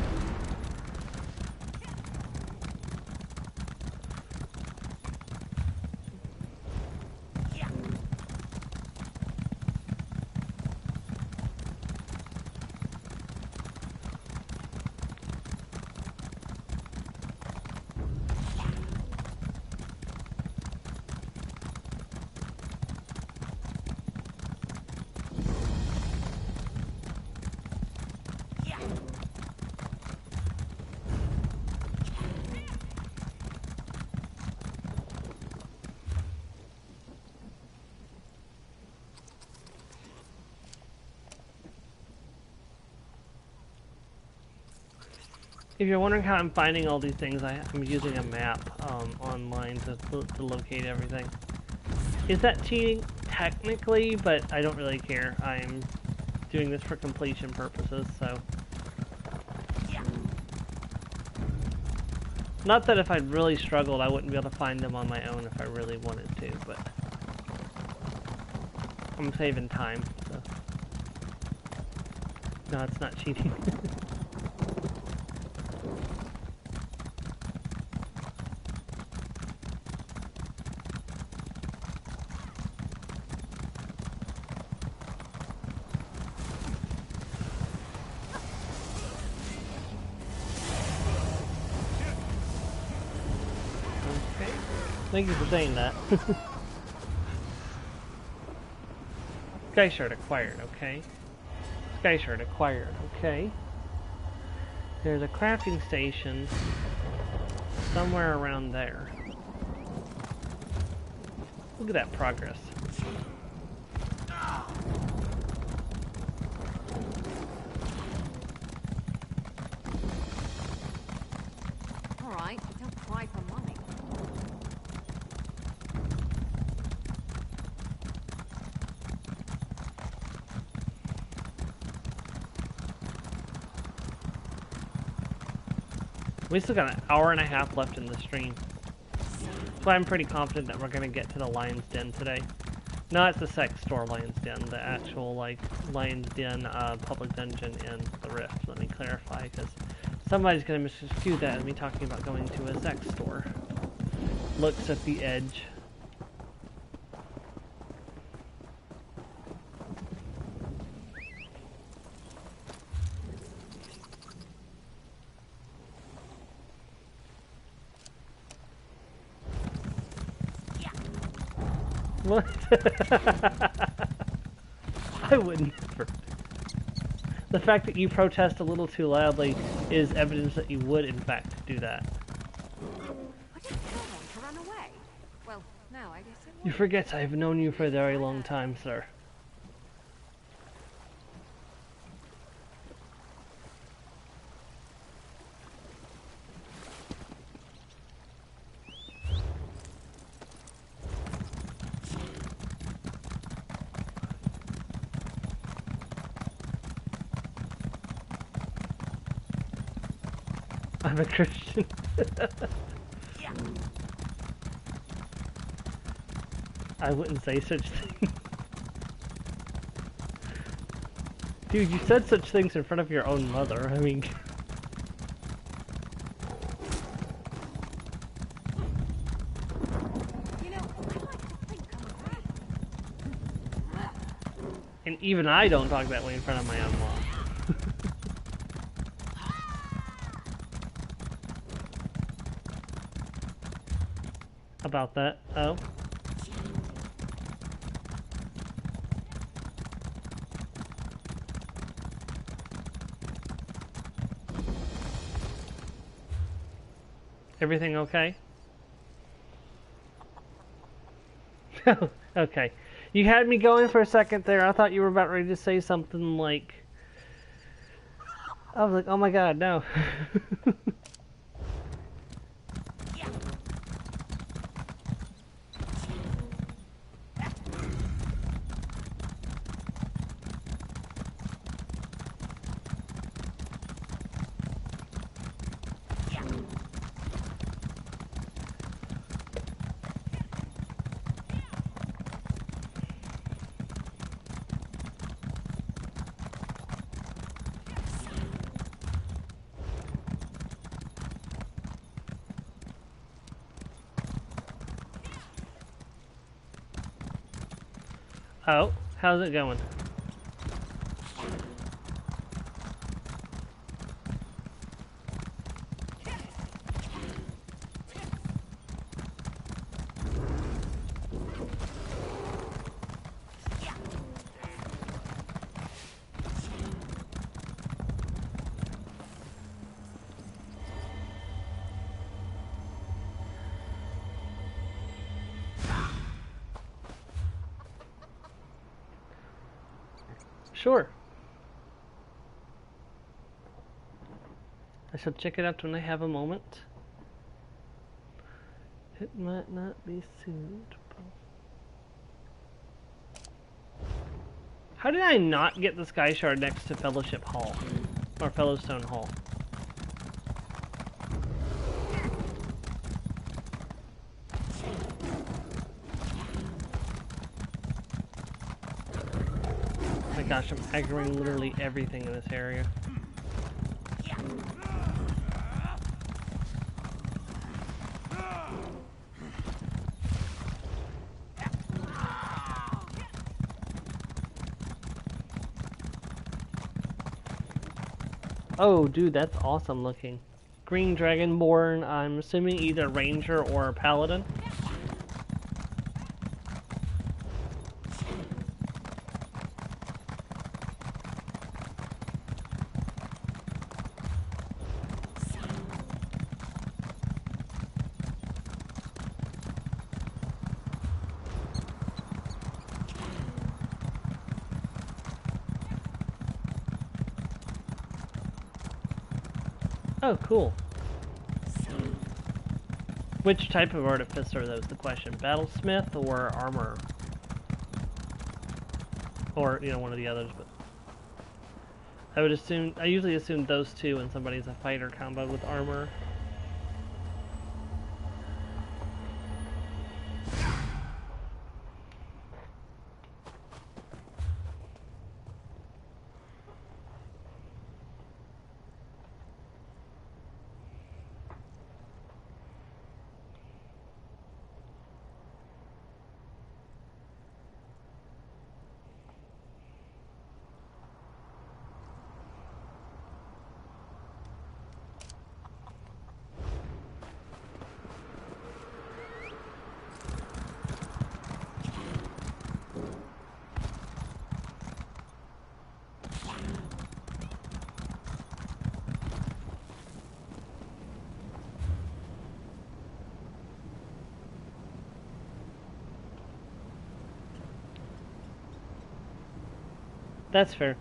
If you're wondering how I'm finding all these things, I'm using a map online to locate everything. Is that cheating? Technically, but I don't really care. I'm doing this for completion purposes, so... Not that if I'd really struggled, I wouldn't be able to find them on my own if I really wanted to, but... I'm saving time, so... No, it's not cheating. Thank you for saying that. Sky Shard acquired, okay. Sky Shard acquired, okay. There's a crafting station somewhere around there. Look at that progress. Alright, don't cry for money. We still got an hour and a half left in the stream. So I'm pretty confident that we're gonna get to the Lion's Den today. Not the sex store Lion's Den, the actual, like, Lion's Den public dungeon in the Rift. Let me clarify, because somebody's gonna misconstrue that as me talking about going to a sex store. Looks at the edge. What? I would never. The fact that you protest a little too loudly is evidence that you would, in fact, do that. I didn't tell them to run away. Well, now I guess it You forget I've known you for a very long time, sir. I'm a Christian. I wouldn't say such things. Dude, you said such things in front of your own mother. I mean... You know, I like to think I'm a And even I don't talk that way in front of my own mom. About that. Oh. Everything okay? Okay. You had me going for a second there. I thought you were about ready to say something like... I was like, oh my god, no. Oh, how's it going? Sure. I shall check it out when I have a moment. It might not be suitable. How did I not get the Sky Shard next to Fellowship Hall? Or Fellowstone Hall? Oh my gosh, I'm aggroing literally everything in this area. Oh, dude, that's awesome looking. Green Dragonborn, I'm assuming either Ranger or Paladin. Oh, cool. Which type of artificer are those? The question. Battlesmith or armor? Or, you know, one of the others, but... I would assume... I usually assume those two when somebody's a fighter combo with armor. That's fair.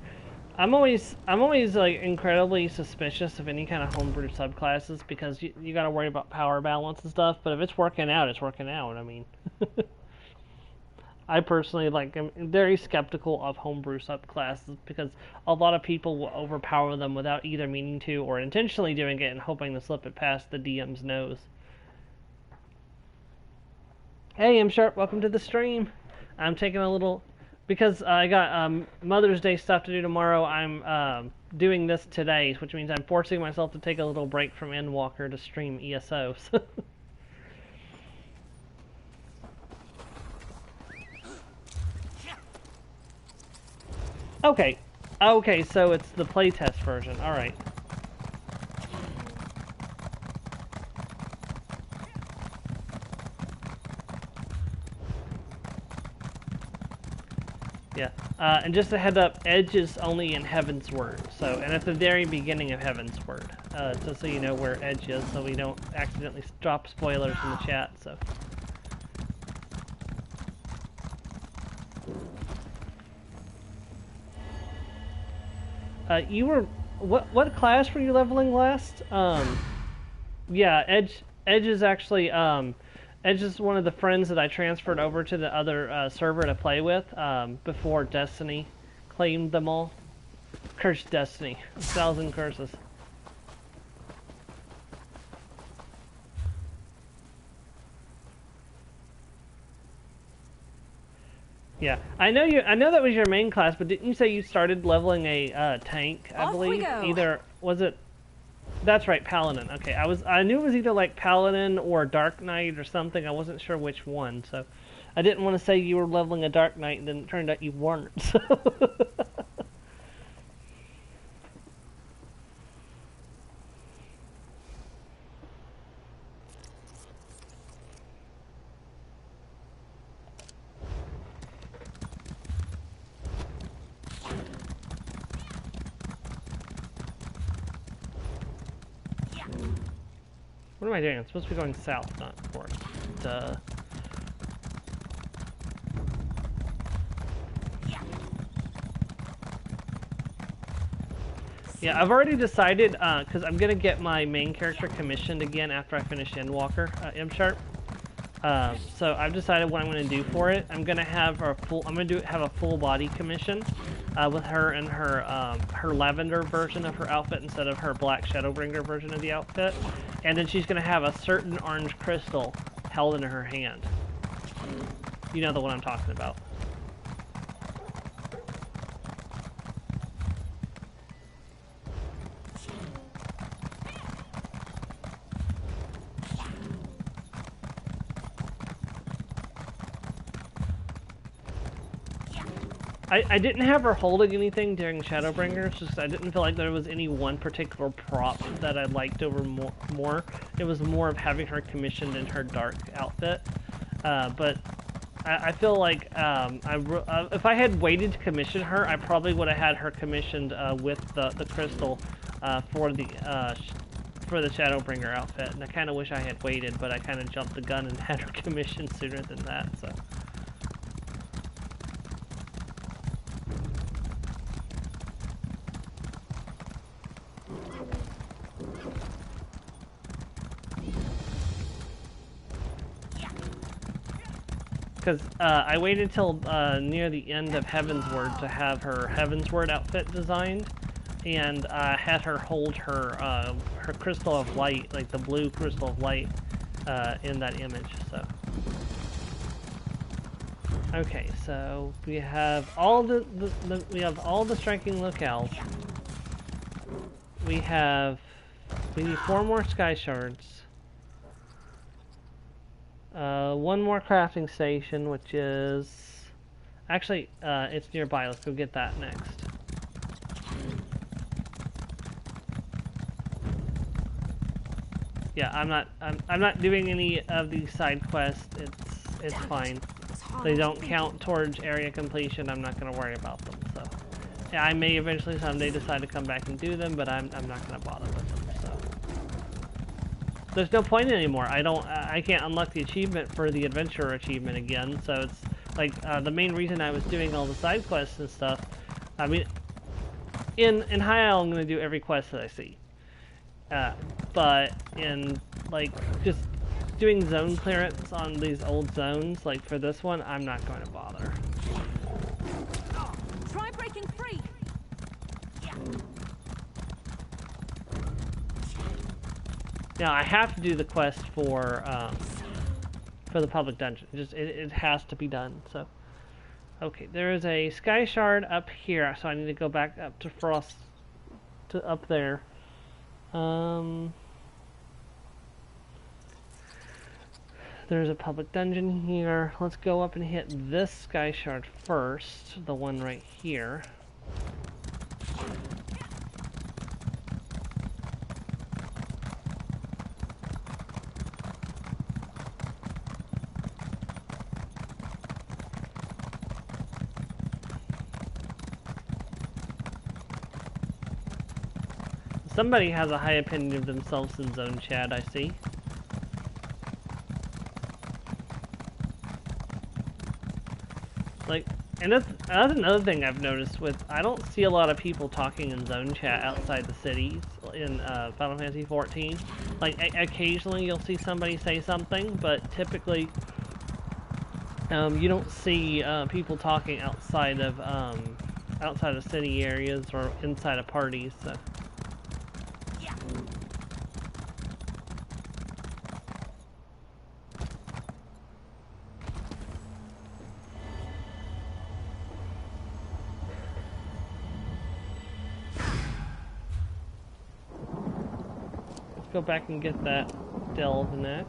I'm always like incredibly suspicious of any kind of homebrew subclasses because you gotta worry about power balance and stuff. But if it's working out, it's working out. I mean, I personally am very skeptical of homebrew subclasses because a lot of people will overpower them without either meaning to or intentionally doing it and hoping to slip it past the DM's nose. Hey, M Sharp, welcome to the stream. I'm taking a little. Because I got Mother's Day stuff to do tomorrow, I'm doing this today, which means I'm forcing myself to take a little break from Endwalker to stream ESO. Okay. Okay, so it's the playtest version. Alright. Yeah, and just a heads up, Edge is only in Heaven's Word, so, and at the very beginning of Heaven's Word. just so you know where Edge is, so we don't accidentally drop spoilers in the chat. So. You were what class were you leveling last? Yeah, Edge is actually Edge is one of the friends that I transferred over to the other server to play with before Destiny claimed them all. Cursed Destiny, 1,000 curses. Yeah, I know you. I know that was your main class, but didn't you say you started leveling a tank? I believe either was it. That's right, Paladin. Okay, I knew it was either like Paladin or Dark Knight or something. I wasn't sure which one, so I didn't want to say you were leveling a Dark Knight, and then it turned out you weren't. So. What am I doing? I'm supposed to be going south, not north. Duh. Yeah, I've already decided, because I'm going to get my main character commissioned again after I finish Endwalker, M-Sharp. So I've decided what I'm going to do for it. I'm going to have have a full body commission with her in her her lavender version of her outfit instead of her black Shadowbringer version of the outfit. And then she's going to have a certain orange crystal held in her hand. You know the one I'm talking about. I didn't have her holding anything during Shadowbringers, just I didn't feel like there was any one particular prop that I liked over more. It was more of having her commissioned in her dark outfit. But I feel like if I had waited to commission her, I probably would have had her commissioned with the crystal for the Shadowbringer outfit. And I kind of wish I had waited, but I kind of jumped the gun and had her commissioned sooner than that. So. Because I waited till near the end of Heavensward to have her Heavensward outfit designed, and had her hold her her crystal of light, like the blue crystal of light, in that image. So, okay, so we have all the striking locales. We need 4 more sky shards. One more crafting station, which is... Actually, it's nearby. Let's go get that next. Yeah, I'm not doing any of these side quests. It's fine. They don't count towards area completion. I'm not going to worry about them. So, yeah, I may eventually someday decide to come back and do them, but I'm not going to bother with them. So. There's no point anymore. I can't unlock the achievement for the adventurer achievement again, so it's like the main reason I was doing all the side quests and stuff. I mean, in High Isle I'm going to do every quest that I see. But in like just doing zone clearance on these old zones, like for this one, I'm not going to bother. Try breaking free. Now I have to do the quest for the public dungeon. It has to be done. So, okay, there is a sky shard up here, so I need to go back up to Frost, to up there. There's a public dungeon here. Let's go up and hit this sky shard first, the one right here. Somebody has a high opinion of themselves in zone chat, I see. Like, and that's another thing I've noticed with, I don't see a lot of people talking in zone chat outside the cities in Final Fantasy XIV. Like, occasionally you'll see somebody say something, but typically you don't see people talking outside of city areas or inside of parties. So. Go back and get that delve next.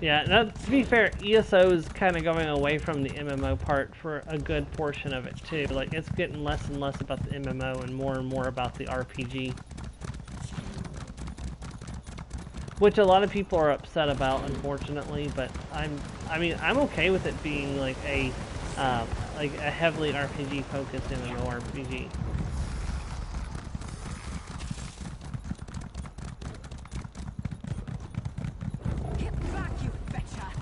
Yeah, now, to be fair, ESO is kind of going away from the MMO part for a good portion of it too. Like, it's getting less and less about the MMO and more about the RPG. Which a lot of people are upset about, unfortunately, but I'm okay with it being like a heavily RPG focused MMORPG. Get back, you betcha!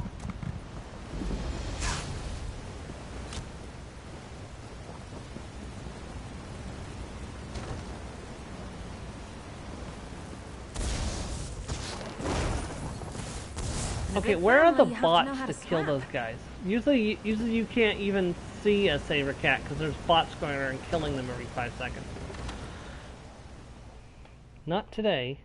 Okay, where are the bots to kill those guys? Usually you can't even see a saber cat because there's bots going around killing them every 5 seconds. Not today.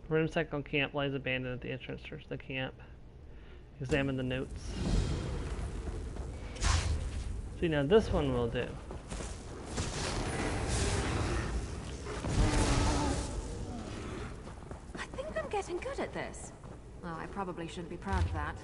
Room cycle camp lies abandoned at the entrance to the camp. Examine the notes. See, now this one will do. I think I'm getting good at this. Well, I probably shouldn't be proud of that.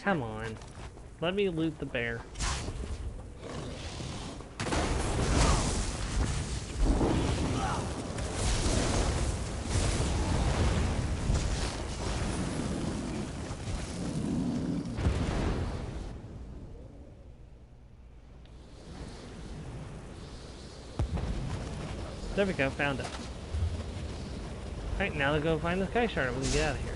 Come on. Let me loot the bear. There we go, found it. Alright, now to go find the Sky Shard and we can get out of here.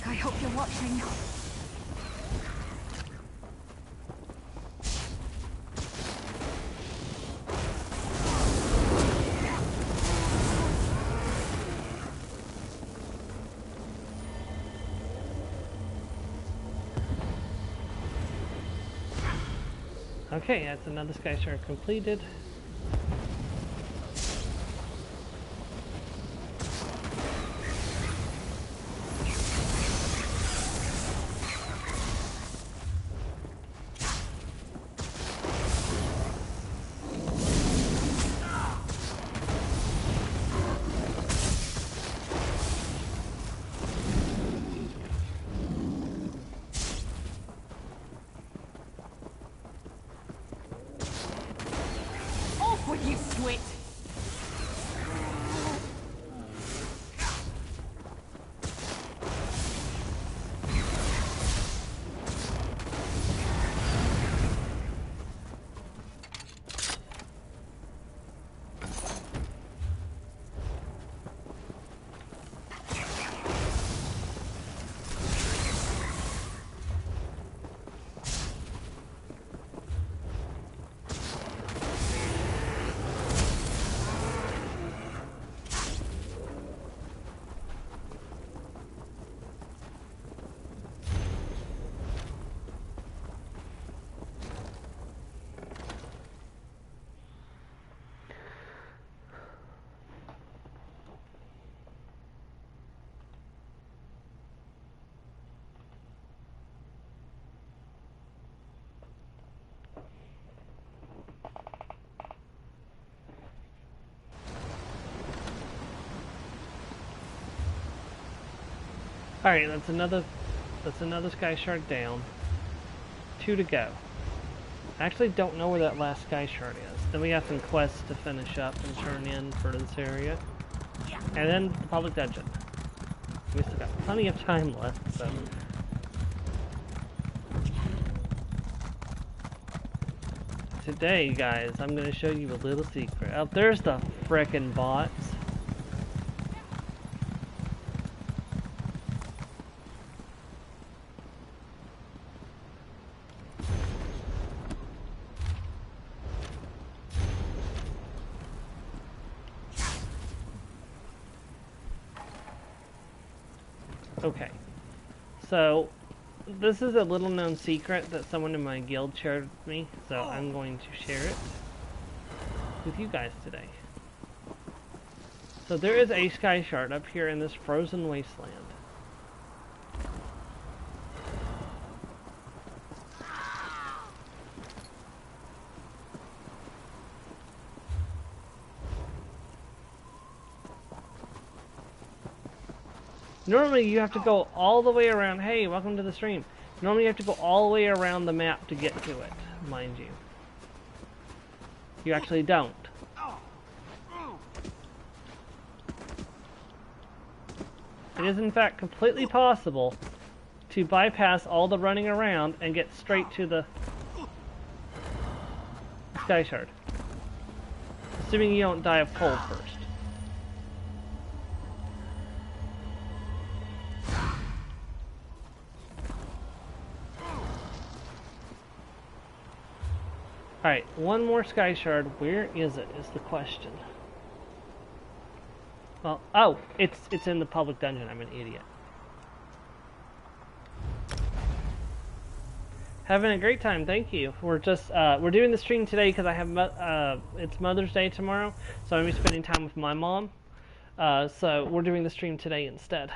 I hope you're watching. Okay, that's another Sky Shard completed. Alright, that's another sky shard down. 2 to go. I actually don't know where that last sky shard is. Then we got some quests to finish up and turn in for this area. And then the public dungeon. We still got plenty of time left, so. Today, guys, I'm gonna show you a little secret. Oh, there's the frickin' bots. Okay, so this is a little known secret that someone in my guild shared with me, so I'm going to share it with you guys today. So there is a sky shard up here in this frozen wasteland. Normally you have to go all the way around. Hey, welcome to the stream. Normally you have to go all the way around the map to get to it, mind you. You actually don't. It is in fact completely possible to bypass all the running around and get straight to the sky shard. Assuming you don't die of cold first. Alright, one more sky shard. Where is it, is the question. Well, oh, it's in the public dungeon. I'm an idiot. Having a great time, thank you. We're just, we're doing the stream today because I have, it's Mother's Day tomorrow, so I'm going to be spending time with my mom. So we're doing the stream today instead.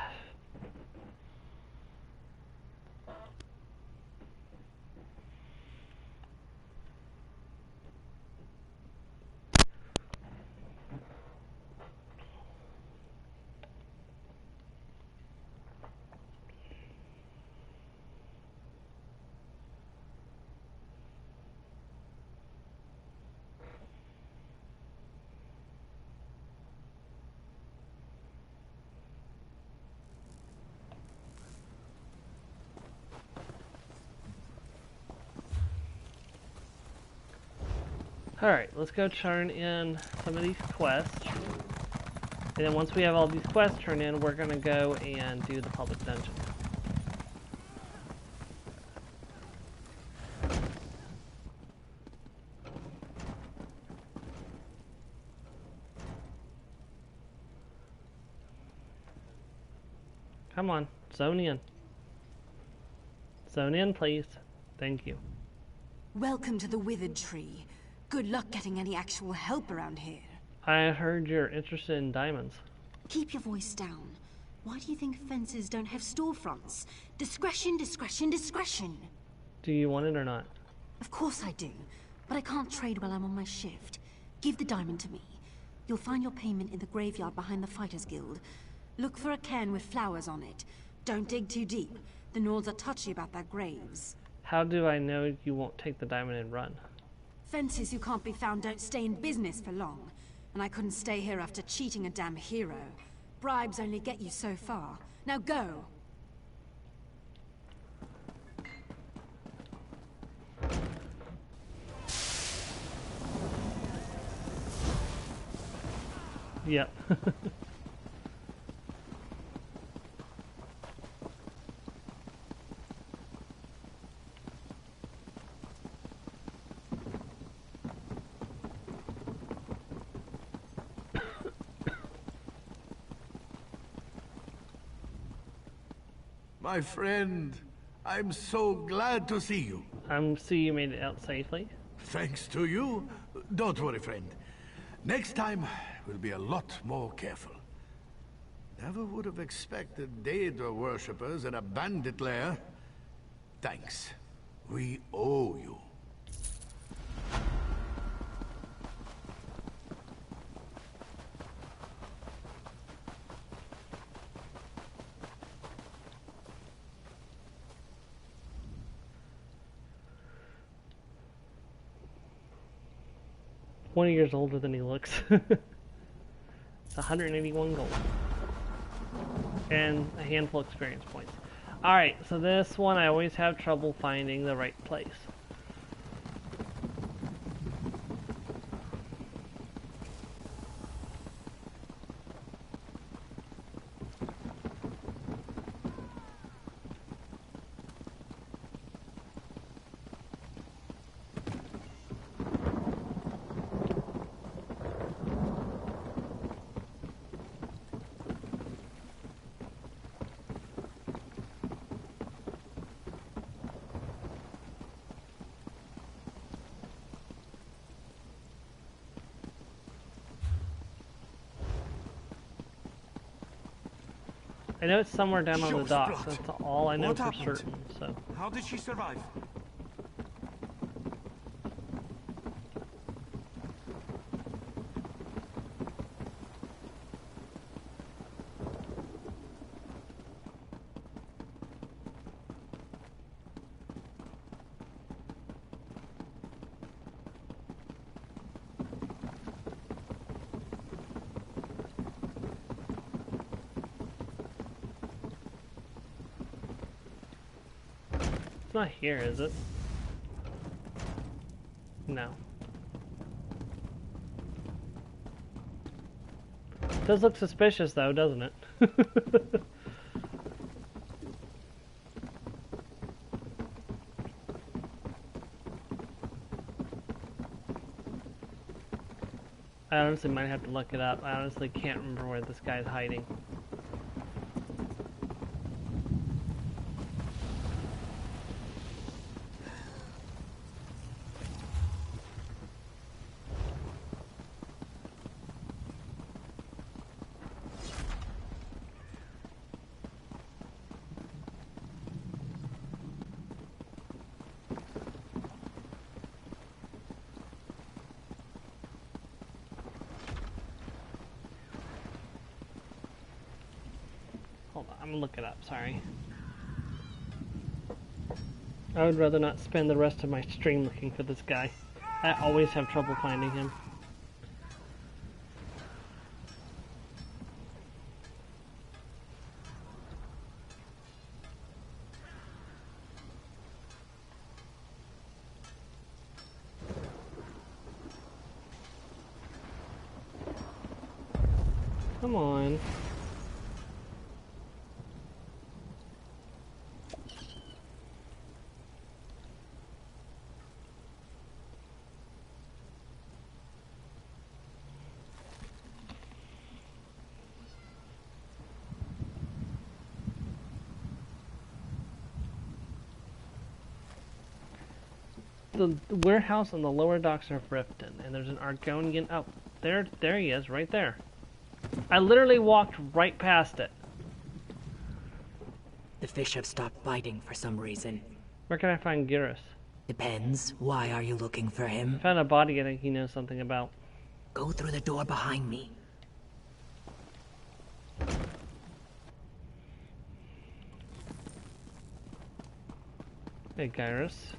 Alright, let's go turn in some of these quests. And then once we have all these quests turned in, we're going to go and do the public dungeon. Come on, zone in. Zone in, please. Thank you. Welcome to the Withered Tree. Good luck getting any actual help around here. I heard you're interested in diamonds. Keep your voice down. Why do you think fences don't have storefronts? Discretion, discretion, discretion. Do you want it or not? Of course I do, but I can't trade while I'm on my shift. Give the diamond to me. You'll find your payment in the graveyard behind the Fighters Guild. Look for a cairn with flowers on it. Don't dig too deep. The Nords are touchy about their graves. How do I know you won't take the diamond and run? Fences who can't be found don't stay in business for long. And I couldn't stay here after cheating a damn hero. Bribes only get you so far. Now go! Yep. My friend, I'm so glad to see you. See you made it out safely. Thanks to you. Don't worry, friend. Next time, we'll be a lot more careful. Never would have expected Daedra worshippers in a bandit lair. Thanks. We owe you. 20 years older than he looks. 181 gold. And a handful of experience points. Alright, so this one I always have trouble finding the right place. I know it's somewhere down on the docks. That's all I know for certain. So. How did she survive? It's not here, is it? No. It does look suspicious though, doesn't it? I honestly might have to look it up. I honestly can't remember where this guy's hiding. Hold on, I'm gonna look it up, sorry. I would rather not spend the rest of my stream looking for this guy. I always have trouble finding him. Come on. The warehouse on the lower docks of Riften, and there's an Argonian. Oh, there he is, right there. I literally walked right past it. The fish have stopped biting for some reason. Where can I find Gyrus? Depends. Why are you looking for him? I found a body I think he knows something about. Go through the door behind me. Hey, Gyrus.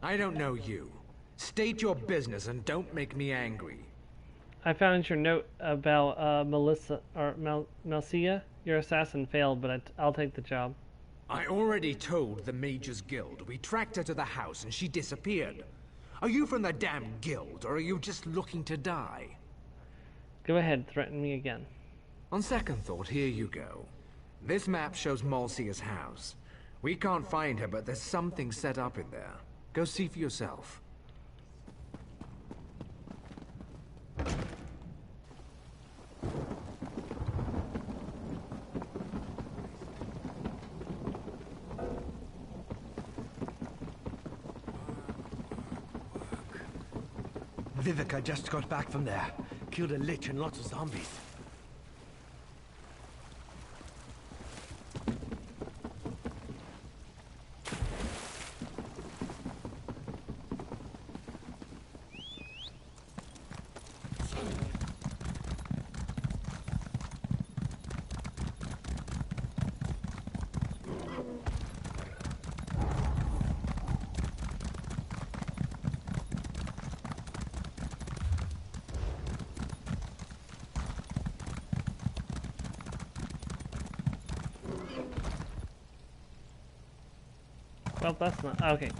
I don't know you. State your business and don't make me angry. I found your note about Melissa or Melcia. Your assassin failed, but I'll take the job. I already told the Mages Guild. We tracked her to the house and she disappeared. Are you from the damn guild, or are you just looking to die? Go ahead, threaten me again. On second thought, here you go. This map shows Melcia's house. We can't find her, but there's something set up in there. Go see for yourself. Vivica just got back from there. Killed a lich and lots of zombies. Well, that's not... Okay.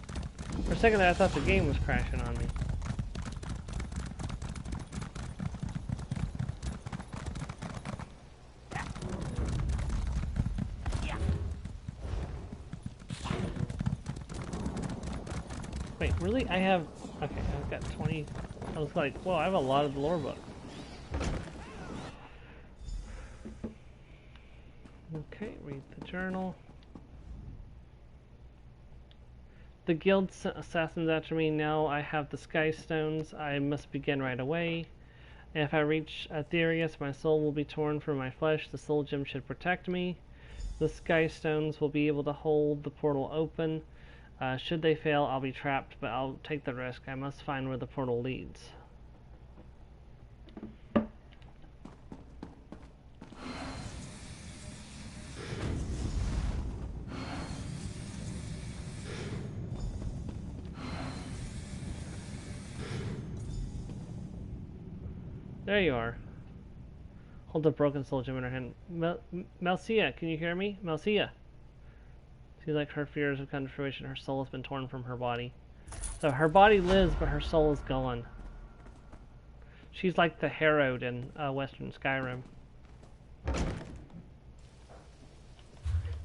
For a second there, I thought the game was crashing on me. Wait, really? I have... Okay, I've got 20... I was like, whoa, I have a lot of the lore book. Okay, read the journal. The guild sent assassins after me. Now I have the sky stones. I must begin right away. If I reach Aetherius, my soul will be torn from my flesh. The soul gem should protect me. The sky stones will be able to hold the portal open. Should they fail, I'll be trapped, but I'll take the risk. I must find where the portal leads. There you are. Hold the broken soul gem in her hand. Melcia, can you hear me? Melcia. Seems like her fears have come to fruition. Her soul has been torn from her body. So her body lives, but her soul is gone. She's like the Harrowed in Western Skyrim.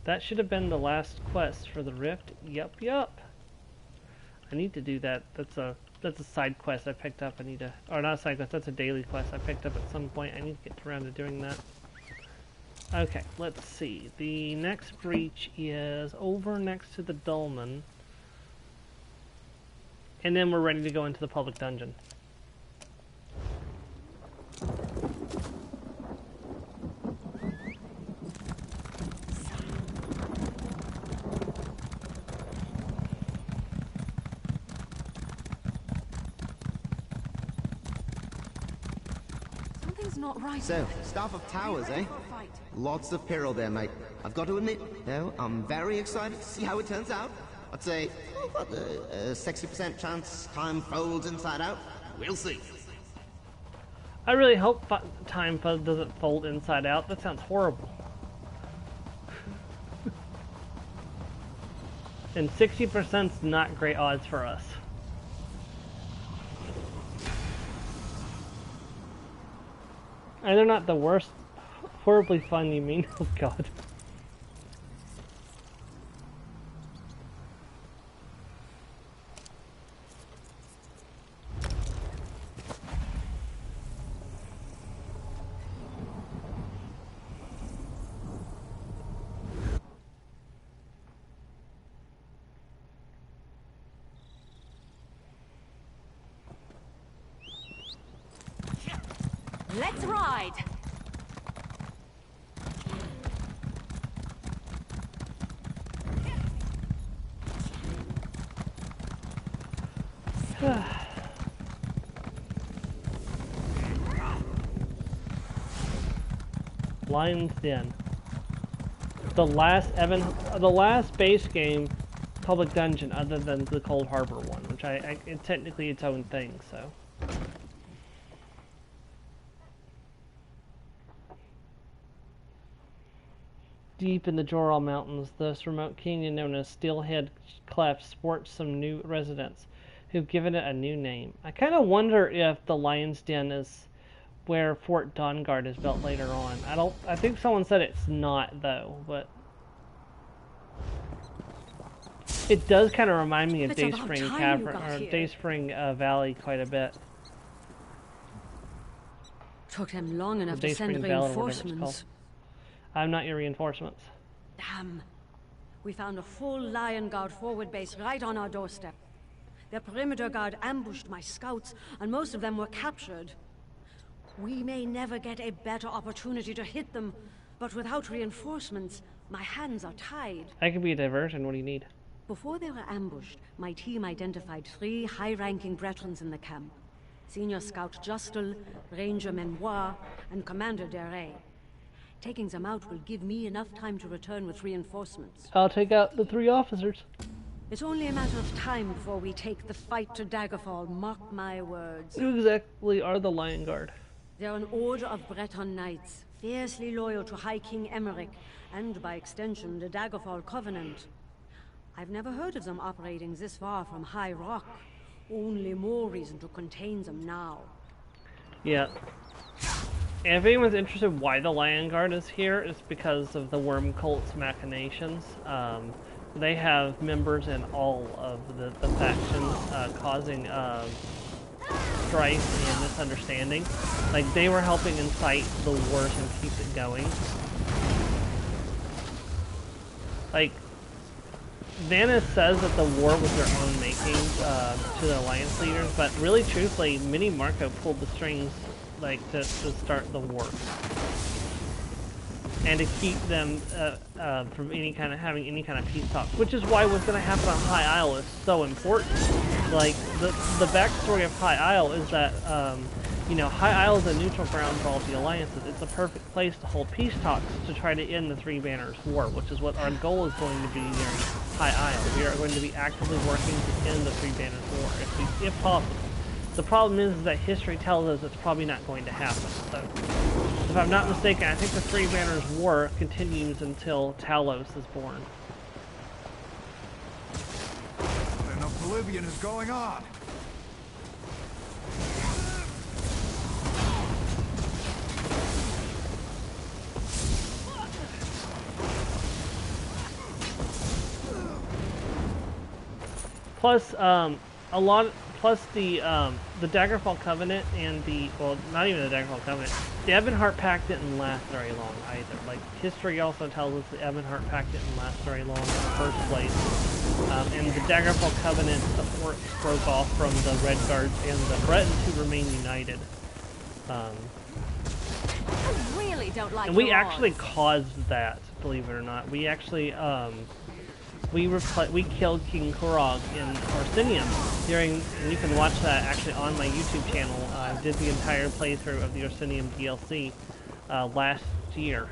That should have been the last quest for the Rift. Yup. I need to do that. That's a side quest I picked up. I need to, or not a side quest, that's a daily quest I picked up at some point. I need to get around to doing that. Okay, let's see. The next breach is over next to the dolmen. And then we're ready to go into the public dungeon. Not right. So, staff of towers, eh? Lots of peril there, mate. I've got to admit, though, I'm very excited to see how it turns out. I'd say, what, a 60% chance time folds inside out? We'll see. I really hope time doesn't fold inside out. That sounds horrible. And 60%'s not great odds for us. And they're not the worst. Horribly fun, you mean? Oh god. Let's ride! Lion's Den. The last base game public dungeon other than the Cold Harbor one, which it's technically its own thing, so. Deep in the Joral Mountains, this remote canyon known as Steelhead Cleft sports some new residents who've given it a new name. I kind of wonder if the Lion's Den is where Fort Dawnguard is built later on. I think someone said it's not, though, but it does kind of remind me of Dayspring Cavern, or Dayspring Valley quite a bit. Took them long enough to send reinforcements. I'm not your reinforcements. Damn. We found a full Lion Guard forward base right on our doorstep. Their perimeter guard ambushed my scouts, and most of them were captured. We may never get a better opportunity to hit them, but without reinforcements, my hands are tied. I can be a diversion. What do you need? Before they were ambushed, my team identified 3 high-ranking Bretons in the camp. Senior Scout Justel, Ranger Memoir, and Commander Deray. Taking them out will give me enough time to return with reinforcements. I'll take out the 3 officers. It's only a matter of time before we take the fight to Daggerfall, mark my words. Who exactly are the Lion Guard? They're an order of Breton knights, fiercely loyal to High King Emeric, and by extension, the Daggerfall Covenant. I've never heard of them operating this far from High Rock. Only more reason to contain them now. Yeah. And if anyone's interested why the Lion Guard is here, it's because of the Worm Cult's machinations. They have members in all of the factions causing strife and misunderstanding. Like, they were helping incite the wars and keep it going. Like, Vanna says that the war was their own making to the Alliance leaders, but really truthfully, Mini Marco pulled the strings like to start the war. And to keep them from having any kind of peace talks, which is why what's going to happen on High Isle is so important. Like, the backstory of High Isle is that, you know, High Isle is a neutral ground for all the alliances. It's a perfect place to hold peace talks to try to end the Three Banners War, which is what our goal is going to be during High Isle. We are going to be actively working to end the Three Banners War, if possible. The problem is that history tells us it's probably not going to happen. So, if I'm not mistaken, I think the Three Banners War continues until Talos is born. What in oblivion is going on? Plus the Daggerfall Covenant and not even the Daggerfall Covenant, the Ebonheart Pact didn't last very long either. Like, history also tells us the Ebonheart Pact didn't last very long in the first place. And the Daggerfall Covenant, the orcs broke off from the Red Guards and the Bretons who remain united. I really don't like and we actually caused that, believe it or not. We actually, we killed King Korog in Orsinium and you can watch that actually on my YouTube channel. I did the entire playthrough of the Orsinium DLC last year.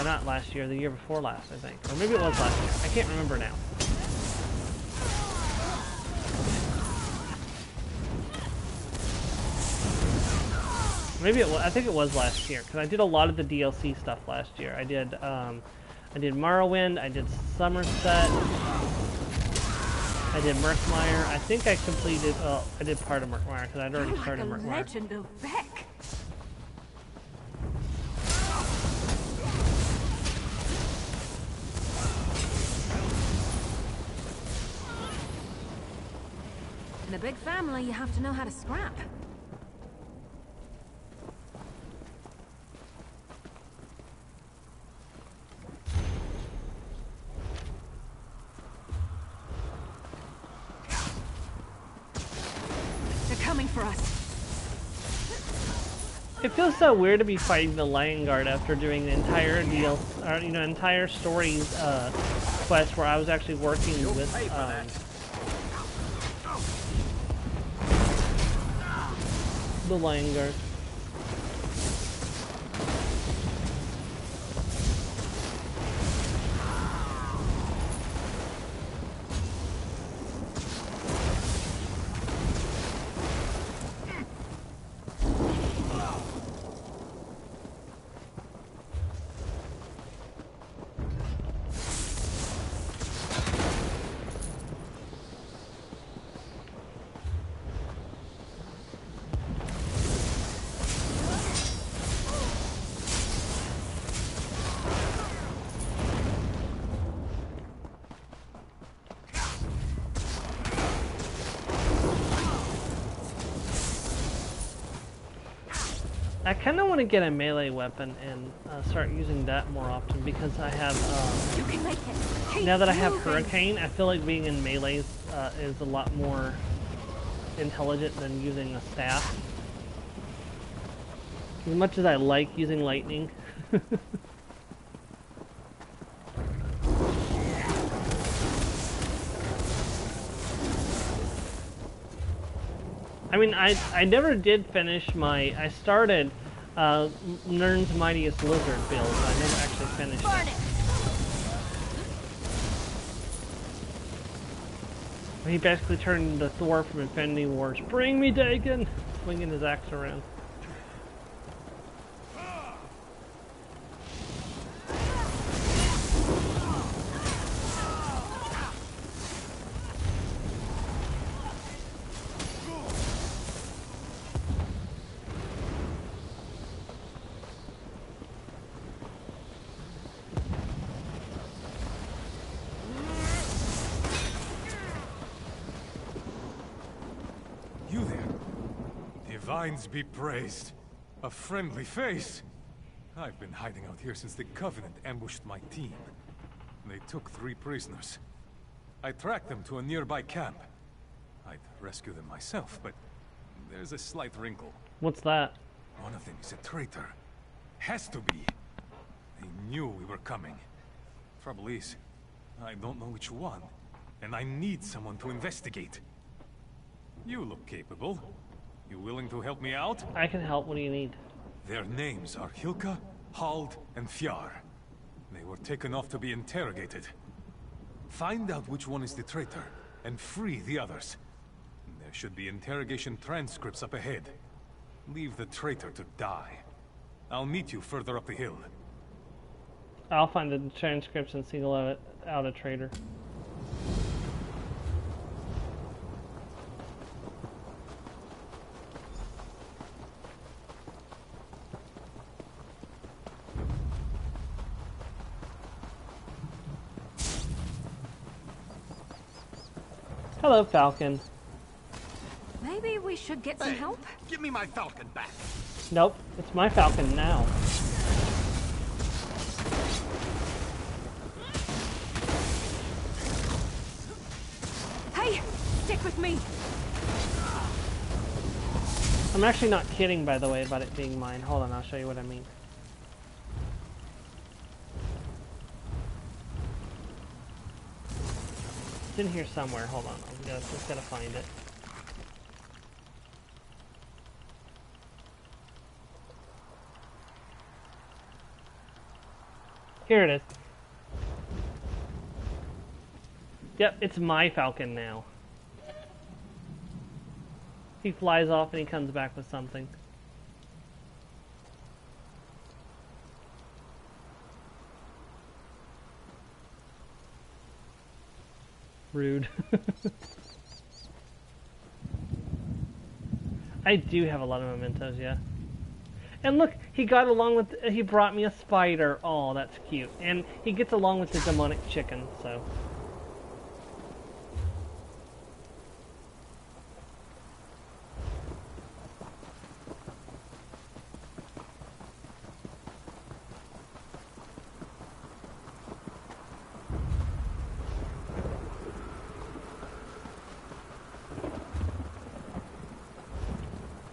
Not last year, the year before last, I think. Or maybe it was last year. I can't remember now. Maybe it was, I think it was last year, because I did a lot of the DLC stuff last year. I did Morrowind, I did Somerset, I did Murkmire. I think I completed, I did part of Murkmire, because I'd already started Murkmire. Legend of Beck. In a big family, you have to know how to scrap. For us. It feels so weird to be fighting the Lion Guard after doing the entire entire stories quest where I was actually working with the Lion Guard. I kind of want to get a melee weapon and start using that more often because I have, now that I have Hurricane, I feel like being in melee is a lot more intelligent than using a staff. As much as I like using lightning. I mean, I never did finish my, I started Nern's Mightiest Lizard build, but I never actually finished it. He basically turned into Thor from Infinity Wars. Bring me Dagon! Swinging his axe around. Divines be praised. A friendly face. I've been hiding out here since the Covenant ambushed my team. They took 3 prisoners. I tracked them to a nearby camp. I'd rescue them myself, but there's a slight wrinkle. What's that? One of them is a traitor. Has to be. They knew we were coming. Trouble is, I don't know which one, and I need someone to investigate. You look capable. You willing to help me out? I can help. What do you need? Their names are Hilka, Hald, and Fjár. They were taken off to be interrogated. Find out which one is the traitor, and free the others. There should be interrogation transcripts up ahead. Leave the traitor to die. I'll meet you further up the hill. I'll find the transcripts and single out a traitor. Hello, Falcon. Maybe we should get some help? Give me my falcon back. Nope, it's my Falcon now. Hey, stick with me. I'm actually not kidding, by the way, about it being mine. Hold on, I'll show you what I mean. It's in here somewhere. Hold on, just gotta find it. Here it is. Yep, it's my Falcon now. He flies off and he comes back with something. Rude. I do have a lot of mementos, yeah. And look, he got along with, he brought me a spider. Oh, that's cute. And he gets along with the demonic chicken, so.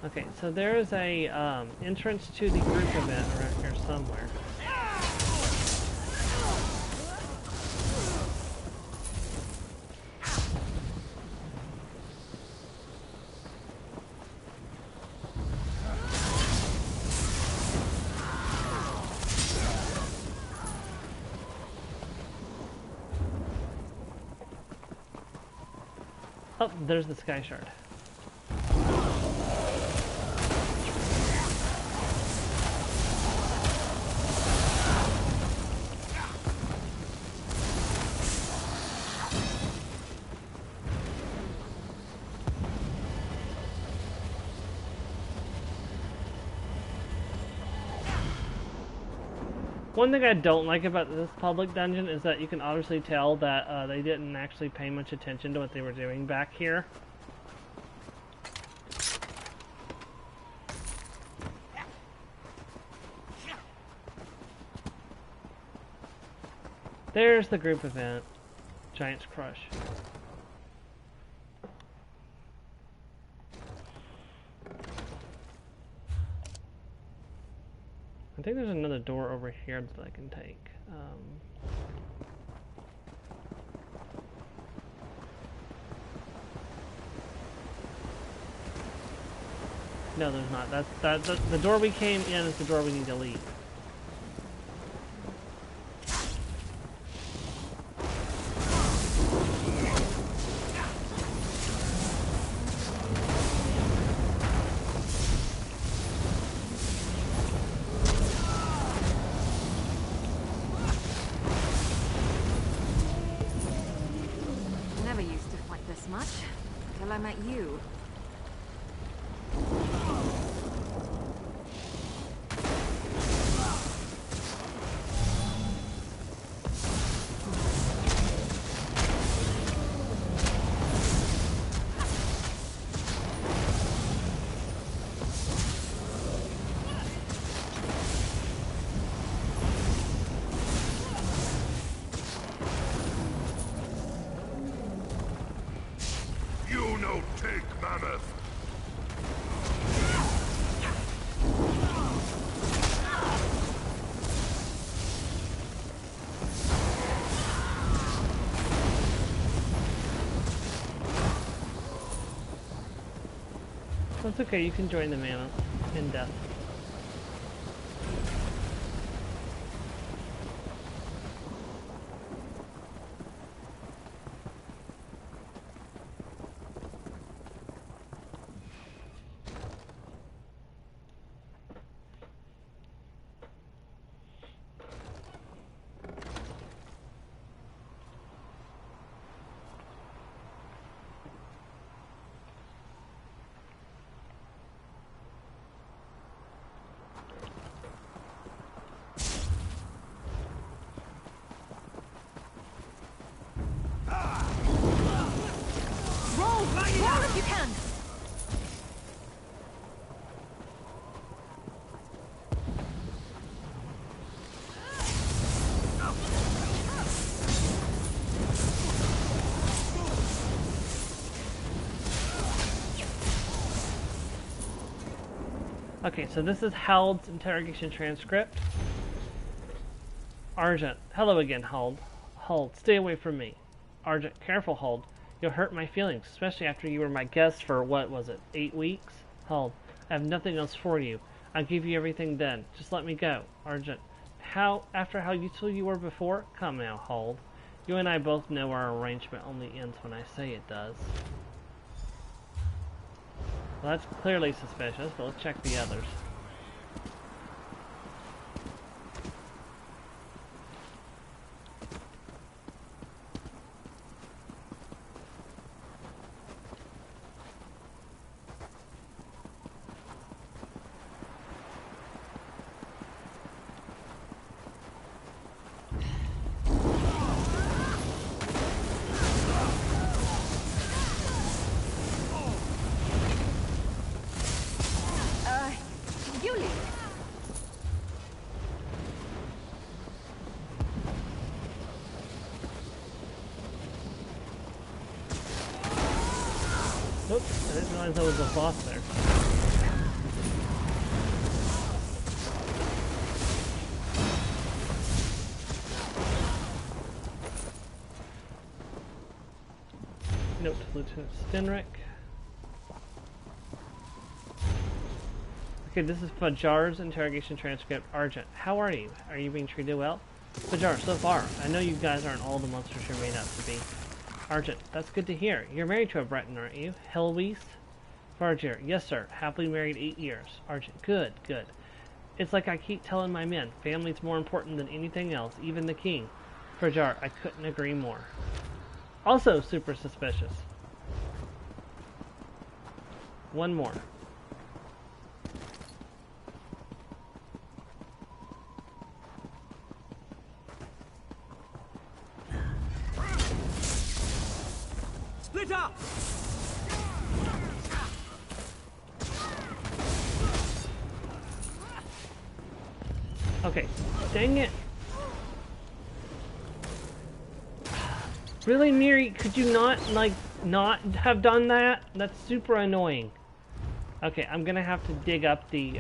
Okay, so there's a entrance to the group event around here somewhere. Oh, there's the Sky Shard. One thing I don't like about this public dungeon is that you can obviously tell that they didn't actually pay much attention to what they were doing back here. There's the group event. Giant's Crush. I think there's another door over here that I can take. No, there's not. That's the door we came in is the door we need to leave. Until I met you. Don't take Mammoth! That's okay, you can join the mammoth in death. Roll if you can! Okay, so this is Hald's interrogation transcript. Argent, hello again, Hald. Hald, stay away from me. Argent, careful, Hald. You'll hurt my feelings, especially after you were my guest for, what was it, 8 weeks? Hald, I have nothing else for you. I'll give you everything then. Just let me go. Argent, after how useful you were before? Come now, Hald. You and I both know our arrangement only ends when I say it does. Well, that's clearly suspicious, but let's check the others. You lead. Oops, I didn't realize there was a boss there. Note to Lieutenant Stenrick. Okay, this is Fajar's interrogation transcript. Argent, how are you? Are you being treated well? Fajar, so far. I know you guys aren't all the monsters you're made out to be. Argent, that's good to hear. You're married to a Breton, aren't you? Helweath? Fajar, yes sir. Happily married 8 years. Argent, good, good. It's like I keep telling my men, family's more important than anything else, even the king. Fajar, I couldn't agree more. Also super suspicious. One more. Split up! Okay, dang it. Really, Miri, could you not have done that? That's super annoying. Okay, I'm gonna have to dig up the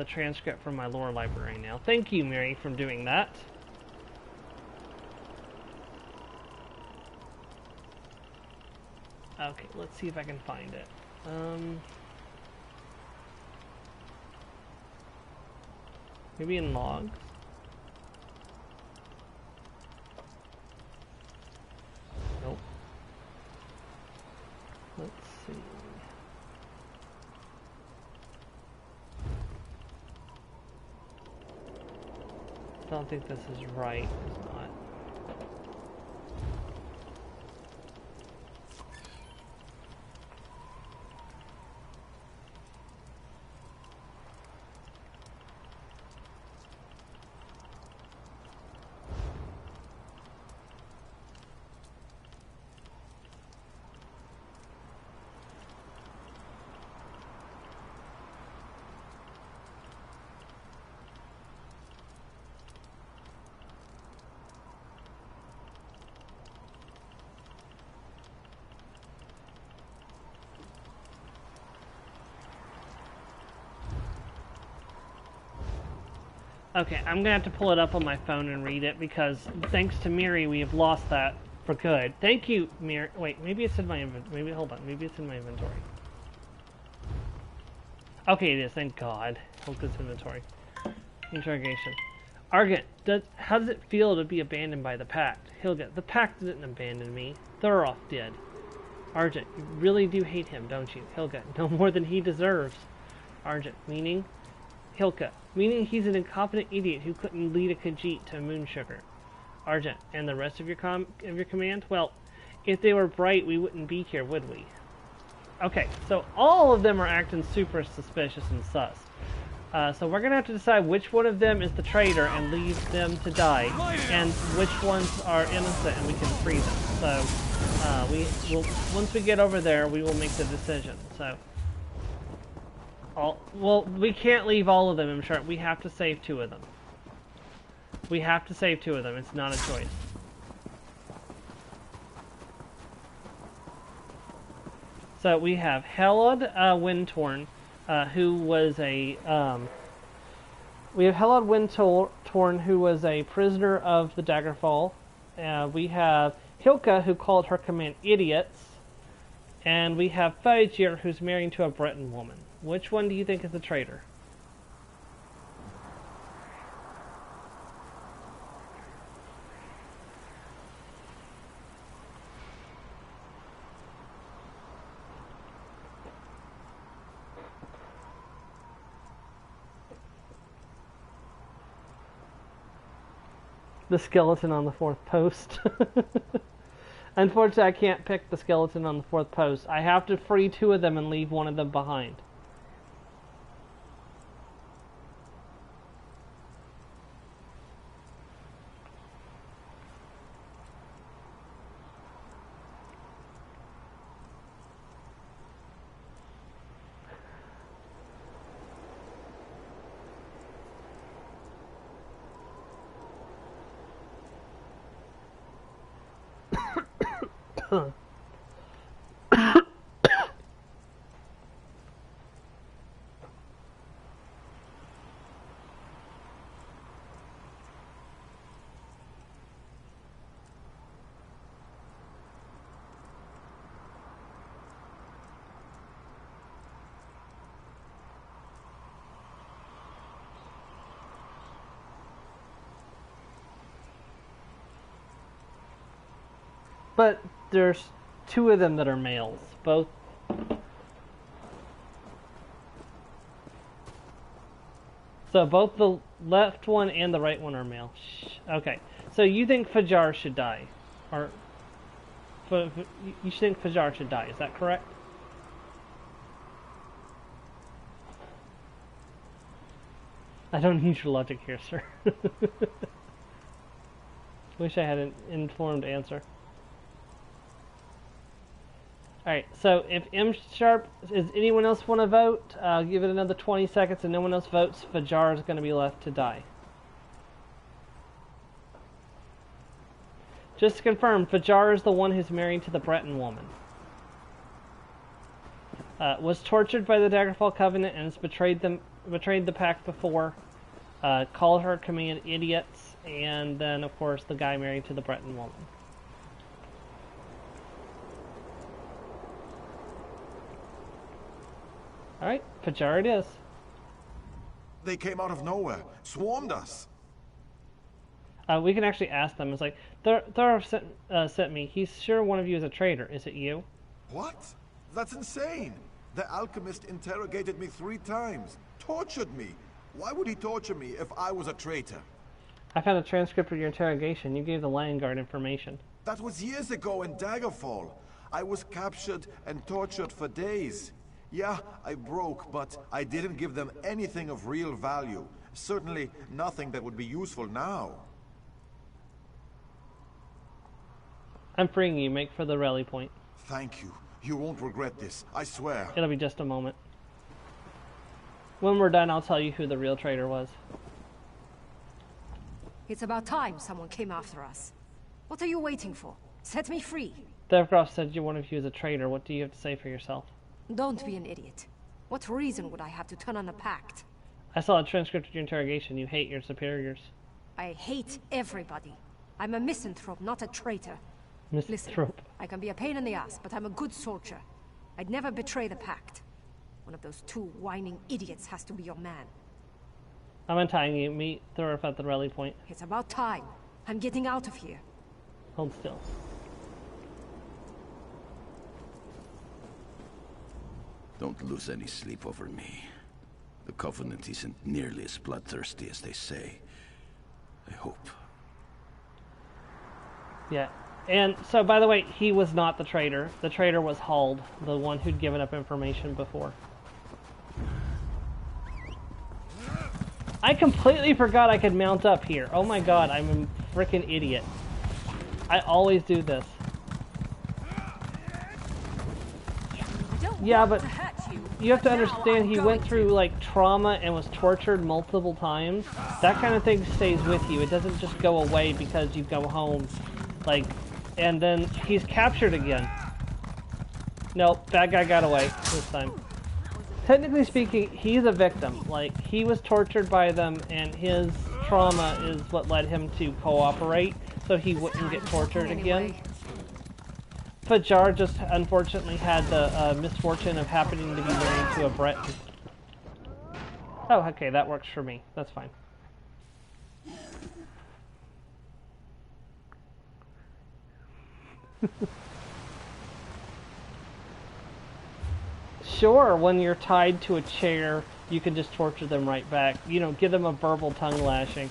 transcript from my lore library now. Thank you, Miri, for doing that. Okay, let's see if I can find it. Maybe in logs? Nope. Let's see. Don't think this is right. It's not. Okay, I'm gonna have to pull it up on my phone and read it because thanks to Miri, we have lost that for good. Thank you, Miri. Wait, maybe it's in my inventory. Maybe, hold on. Maybe it's in my inventory. Okay, it is. Thank God. Hilka's inventory. Interrogation. Argent, how does it feel to be abandoned by the Pact? Hilga, the Pact didn't abandon me. Thoroff did. Argent, you really do hate him, don't you? Hilga, no more than he deserves. Argent, meaning? Hilka, meaning he's an incompetent idiot who couldn't lead a Khajiit to Moonsugar. Argent, and the rest of your command? Well, if they were bright, we wouldn't be here, would we? Okay, so all of them are acting super suspicious and sus. So we're gonna have to decide which one of them is the traitor and leave them to die, and which ones are innocent and we can free them. So once we get over there, we will make the decision. So, well, we can't leave all of them. I'm sure we have to save 2 of them. We have to save 2 of them. It's not a choice. So we have Helod Windtorn, who was a we have Helod Windtorn, who was a prisoner of the Daggerfall. We have Hilka, who called her command idiots, and we have Fajir, who's married to a Breton woman. Which one do you think is the traitor? The skeleton on the 4th post. Unfortunately, I can't pick the skeleton on the 4th post. I have to free 2 of them and leave 1 of them behind. But there's 2 of them that are males. Both. So both the left one and the right one are male. Okay. So you think Fajar should die, or you think Fajar should die? Is that correct? I don't need your logic here, sir. Wish I had an informed answer. Alright, so if M Sharp, does anyone else want to vote? Give it another 20 seconds and no one else votes. Fajar is going to be left to die. Just to confirm, Fajar is the one who's married to the Breton woman. Was tortured by the Daggerfall Covenant and has betrayed the Pact before. Called her command idiots, and then of course the guy married to the Breton woman. Alright, Fajar it is. They came out of nowhere, swarmed us. We can actually ask them. It's like, Thor sent me. He's sure one of you is a traitor. Is it you? What? That's insane. The alchemist interrogated me 3 times, tortured me. Why would he torture me if I was a traitor? I found a transcript of your interrogation. You gave the Lion Guard information. That was years ago in Daggerfall. I was captured and tortured for days. Yeah, I broke, but I didn't give them anything of real value. Certainly nothing that would be useful now. I'm freeing you. Make for the rally point. Thank you. You won't regret this, I swear. It'll be just a moment. When we're done, I'll tell you who the real traitor was. It's about time someone came after us. What are you waiting for? Set me free. Devcroft said one of you is a traitor. What do you have to say for yourself? Don't be an idiot. What reason would I have to turn on the Pact? I saw a transcript of your interrogation. You hate your superiors. I hate everybody. I'm a misanthrope, not a traitor. Misanthrope. Listen, I can be a pain in the ass, but I'm a good soldier. I'd never betray the pact. One of those two whining idiots has to be your man. I'm untying you. Meet Thorif at the rally point. It's about time. I'm getting out of here. Hold still. Don't lose any sleep over me. The Covenant isn't nearly as bloodthirsty as they say. I hope. Yeah. And so, by the way, he was not the traitor. The traitor was Hald, the one who'd given up information before. I completely forgot I could mount up here. Oh my god, I'm a freaking idiot. I always do this. Yeah, but you have to understand he went through like trauma and was tortured multiple times. That kind of thing stays with you. It doesn't just go away because you go home. Like, and then he's captured again. Nope, bad guy got away this time. Technically speaking, he's a victim. Like, he was tortured by them, and his trauma is what led him to cooperate, so he wouldn't get tortured again. Fajar just unfortunately had the misfortune of happening to be married to a Breton. Oh, okay, that works for me. That's fine. Sure, when you're tied to a chair, you can just torture them right back. You know, give them a verbal tongue lashing.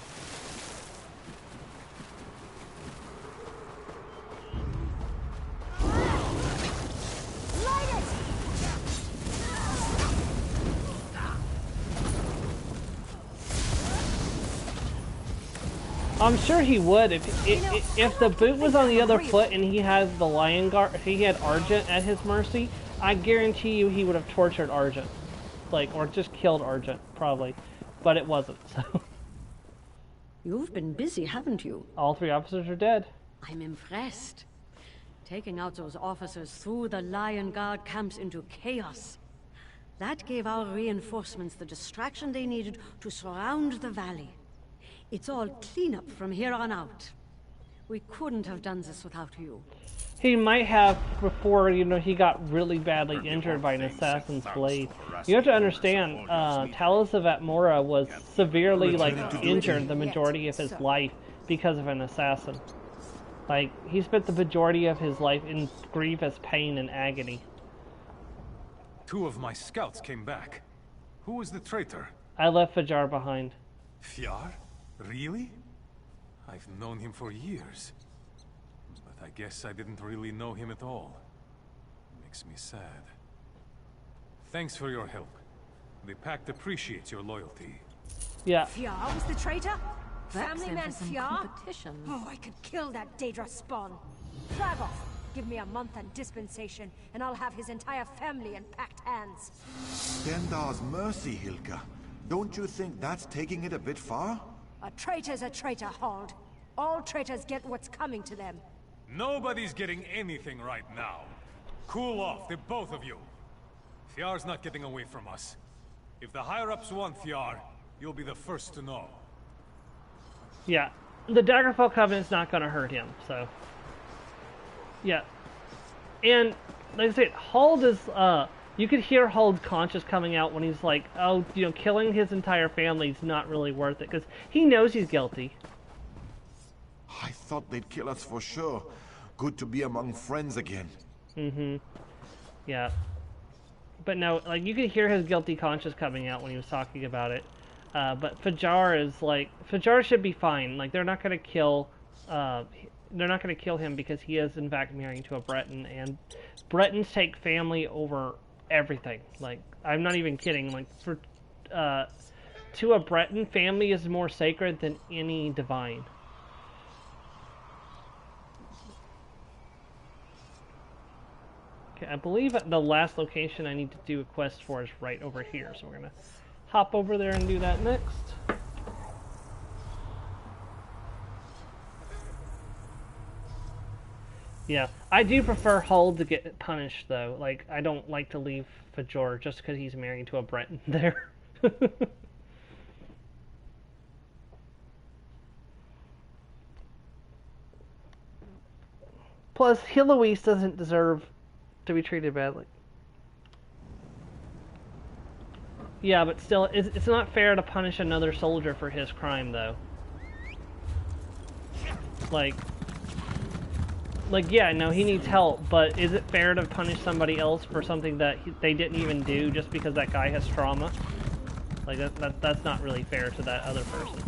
I'm sure he would if the boot was on the other foot and he had the lion guard. If he had Argent at his mercy, I guarantee you he would have tortured Argent, like, or just killed Argent probably, but it wasn't. So You've been busy, haven't you? all 3 officers are dead. I'm impressed. Taking out those officers threw the Lion Guard camps into chaos. That gave our reinforcements the distraction they needed to surround the valley. It's all cleanup from here on out. We couldn't have done this without you. He might have before, you know, he got really badly injured by an assassin's blade. You have to understand, Talos of Atmora was severely, like, injured the majority of his life because of an assassin. Like, he spent the majority of his life in grievous pain and agony. 2 of my scouts came back. Who was the traitor? I left Fajar behind. Fjár? Really? I've known him for years. But I guess I didn't really know him at all. Makes me sad. Thanks for your help. The Pact appreciates your loyalty. Yeah. Fjár was the traitor? That's Family in man for some Fjár? competition. Oh, I could kill that Daedra spawn. Drive off. Give me a month and dispensation, and I'll have his entire family in packed hands. Stendar's mercy, Hilka. Don't you think that's taking it a bit far? A traitor's a traitor, Hald. All traitors get what's coming to them. Nobody's getting anything right now. Cool off, the both of you. Fjár's not getting away from us. If the higher-ups want Fjár, you'll be the first to know. Yeah. The Daggerfall Covenant's not going to hurt him, so... Yeah. And, like I said, Hald is, you could hear Hald's conscience coming out when he's like, oh, you know, killing his entire family's not really worth it, because he knows he's guilty. I thought they'd kill us for sure. Good to be among friends again. Mm-hmm. Yeah. But no, like, you could hear his guilty conscience coming out when he was talking about it. But Fajar is, like, Fajar should be fine. Like, they're not going to kill, they're not going to kill him because he is, in fact, married to a Breton, and Bretons take family over everything. Like, I'm not even kidding. Like, for to a Breton, family is more sacred than any divine. Okay, I believe the last location I need to do a quest for is right over here, so we're going to hop over there and do that next. Yeah, I do prefer Hald to get punished, though. Like, I don't like to leave Fajar just because he's married to a Breton there. Plus, Heloise doesn't deserve to be treated badly. Yeah, but still, it's not fair to punish another soldier for his crime, though. Like, yeah, no, he needs help, but is it fair to punish somebody else for something that they didn't even do just because that guy has trauma? Like, that's not really fair to that other person.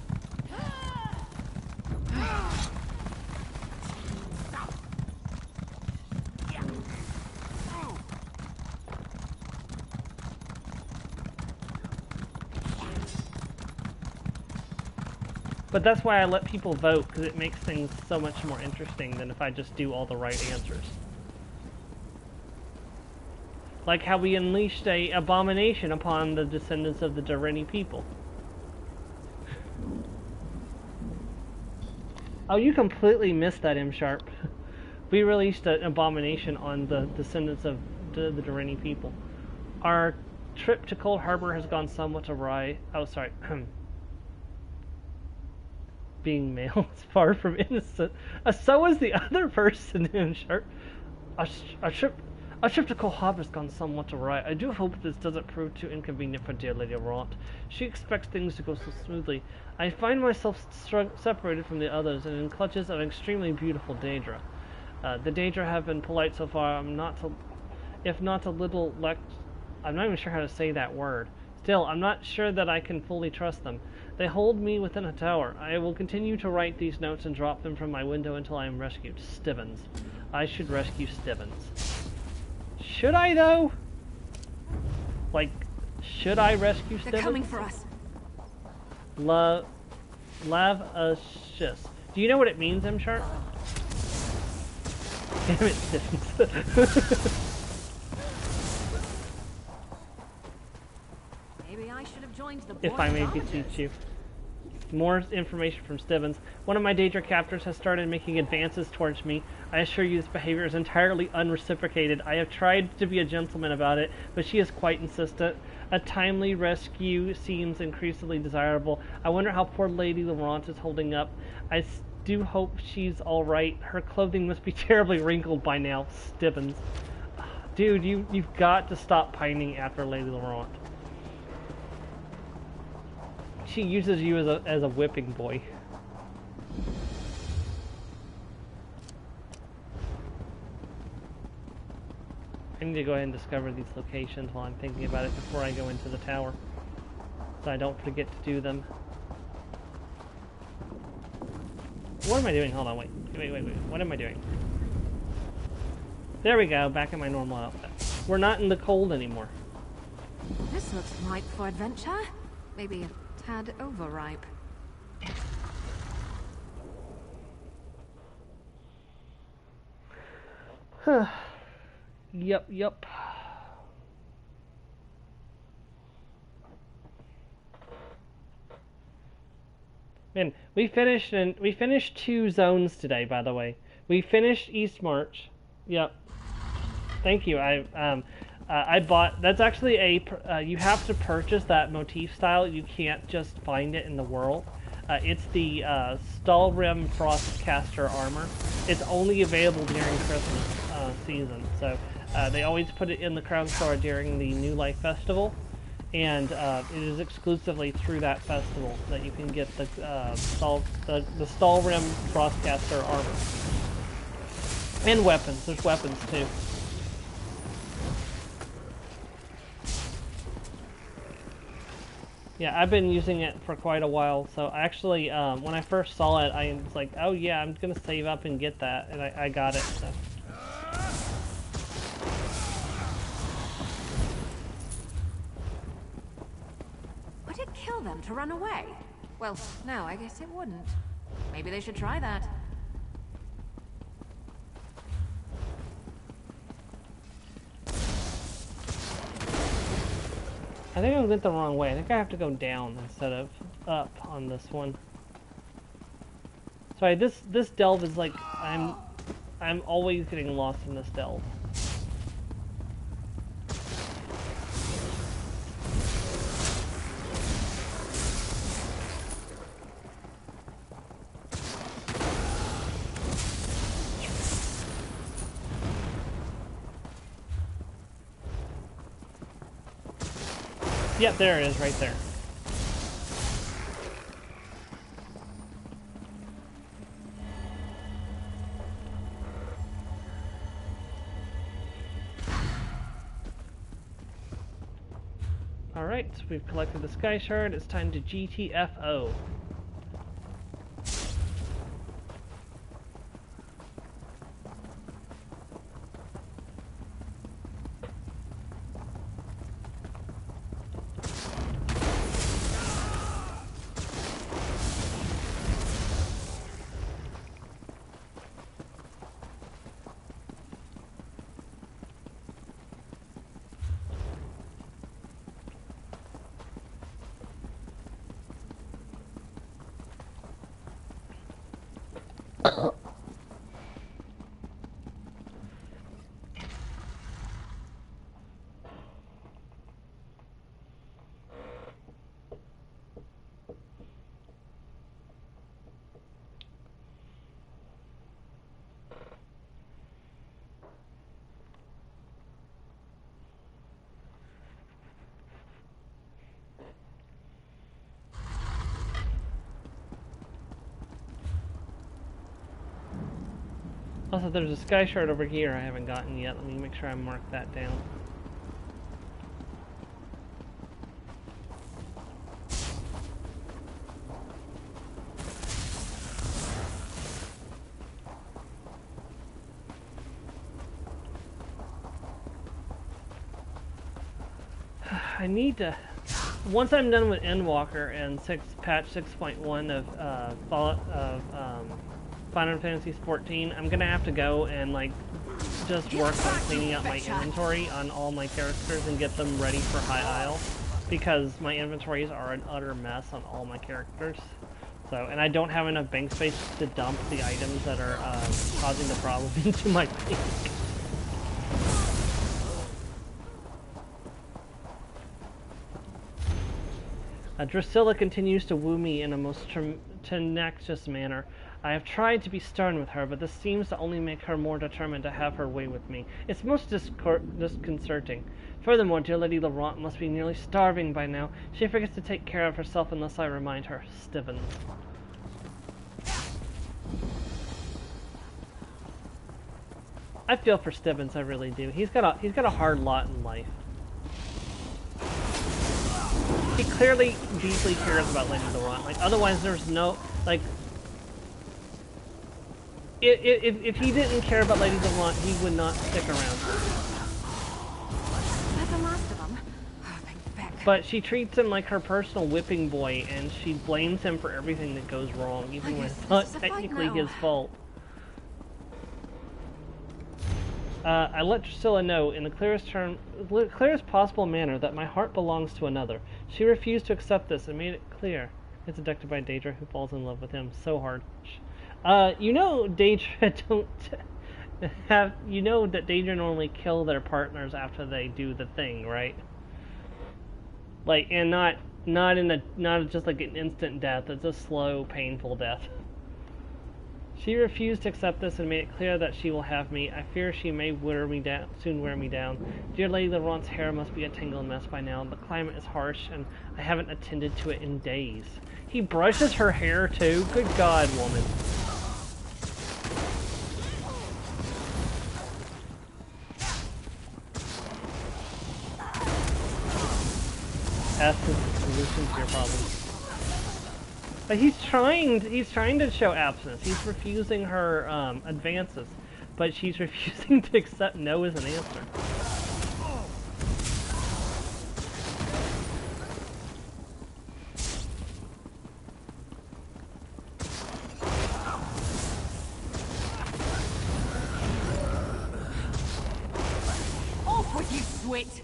But that's why I let people vote, because it makes things so much more interesting than if I just do all the right answers. Like how we unleashed a abomination upon the descendants of the Dareni people. Oh, you completely missed that, M-Sharp. We released an abomination on the descendants of the Dareni people. Our trip to Cold Harbor has gone somewhat awry. Oh, sorry. Being male is far from innocent. So is the other person in shirt. A trip to Cold Harbor has gone somewhat awry. I do hope this doesn't prove too inconvenient for dear Lady Ront. She expects things to go so smoothly. I find myself separated from the others and in clutches of an extremely beautiful Daedra. The Daedra have been polite so far. I'm not even sure how to say that word. Still, I'm not sure that I can fully trust them. They hold me within a tower. I will continue to write these notes and drop them from my window until I am rescued. Stibbons. I should rescue Stibbons. Should I, though? Like, should I rescue Stibbons? They're coming for us. Lav-a-shis. Do you know what it means, M-Sharp? Damn it, Stibbons. Maybe I should have joined the If I may beseech you. More information from Stibbons. One of my Daedra captors has started making advances towards me. I assure you this behavior is entirely unreciprocated. I have tried to be a gentleman about it, but she is quite insistent. A timely rescue seems increasingly desirable. I wonder how poor Lady Laurent is holding up. I do hope she's alright. Her clothing must be terribly wrinkled by now. Stibbons. Dude, you've got to stop pining after Lady Laurent. She uses you as a whipping boy. I need to go ahead and discover these locations while I'm thinking about it before I go into the tower, so I don't forget to do them. What am I doing? Hold on, wait. What am I doing? There we go, back in my normal outfit. We're not in the cold anymore. This looks ripe for adventure. Maybe a tad overripe. Yup. Man, we finished 2 zones today, by the way. We finished East March. Yep. Thank you. I bought. That's actually you have to purchase that motif style. You can't just find it in the world. It's the Stalrim Frostcaster armor. It's only available during Christmas season. So they always put it in the Crown Store during the New Life Festival, and it is exclusively through that festival that you can get the Stalrim Frostcaster armor. And weapons. There's weapons too. Yeah, I've been using it for quite a while, so actually, when I first saw it, I was like, oh yeah, I'm gonna save up and get that, and I got it, so. Would it kill them to run away? Well, no, I guess it wouldn't. Maybe they should try that. I think I went the wrong way. I think I have to go down instead of up on this one. Sorry, this delve is like I'm always getting lost in this delve. Yep, there it is, right there. Alright, so we've collected the Sky Shard. It's time to GTFO. Also, there's a Sky Shard over here I haven't gotten yet. Let me make sure I mark that down. I need to... Once I'm done with Endwalker and patch 6.1 of Final Fantasy XIV, I'm gonna have to go and like just work on cleaning out my inventory on all my characters and get them ready for High Isle, because my inventories are an utter mess on all my characters. So, and I don't have enough bank space to dump the items that are causing the problem into my bank. Drusilla continues to woo me in a most tenacious manner. I have tried to be stern with her, but this seems to only make her more determined to have her way with me. It's most disconcerting. Furthermore, dear Lady Laurent must be nearly starving by now. She forgets to take care of herself unless I remind her. Stiven. I feel for Stevens, I really do. He's got a hard lot in life. He clearly deeply cares about Lady Laurent. Like, otherwise there's no, like, if he didn't care about Lady Laurent, he would not stick around. That's the last of them. Oh, thank Beck. But she treats him like her personal whipping boy, and she blames him for everything that goes wrong, even when it's not technically his fault. I let Drusilla know in the clearest possible manner that my heart belongs to another. She refused to accept this and made it clear. It's abducted by Daedra, who falls in love with him so hard. You know Daedra don't have. You know that Daedra normally kill their partners after they do the thing, right? Like, and not just like an instant death. It's a slow, painful death. She refused to accept this and made it clear that she will have me. I fear she may soon wear me down. Dear Lady Laurent's hair must be a tangled mess by now. The climate is harsh, and I haven't attended to it in days. He brushes her hair, too? Good God, woman. S is the solution to your problem. But he's trying to show abstinence. He's refusing her advances, but she's refusing to accept no as an answer. Off with you, Swit!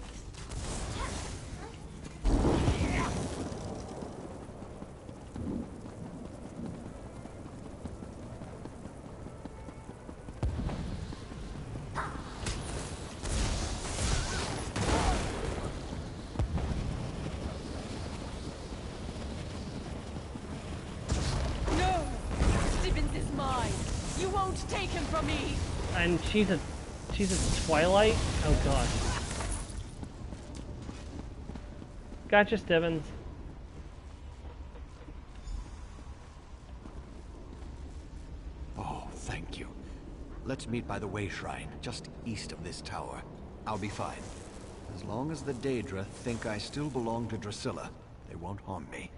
Take him from me. And she's a Twilight? Oh god. Gotcha, Stibbins. Oh, thank you. Let's meet by the Way Shrine, just east of this tower. I'll be fine. As long as the Daedra think I still belong to Drusilla, they won't harm me.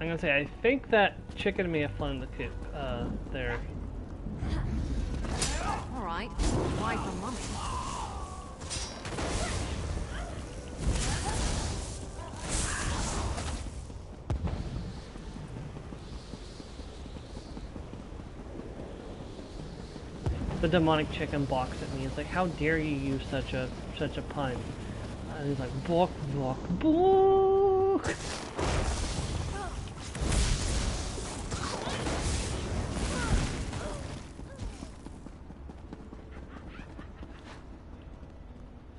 I'm gonna say, I think that chicken may have flown the coop, there. Alright, why for mummy? The demonic chicken balks at me. It's like, how dare you use such a pun? And he's like, balk, balk, balk.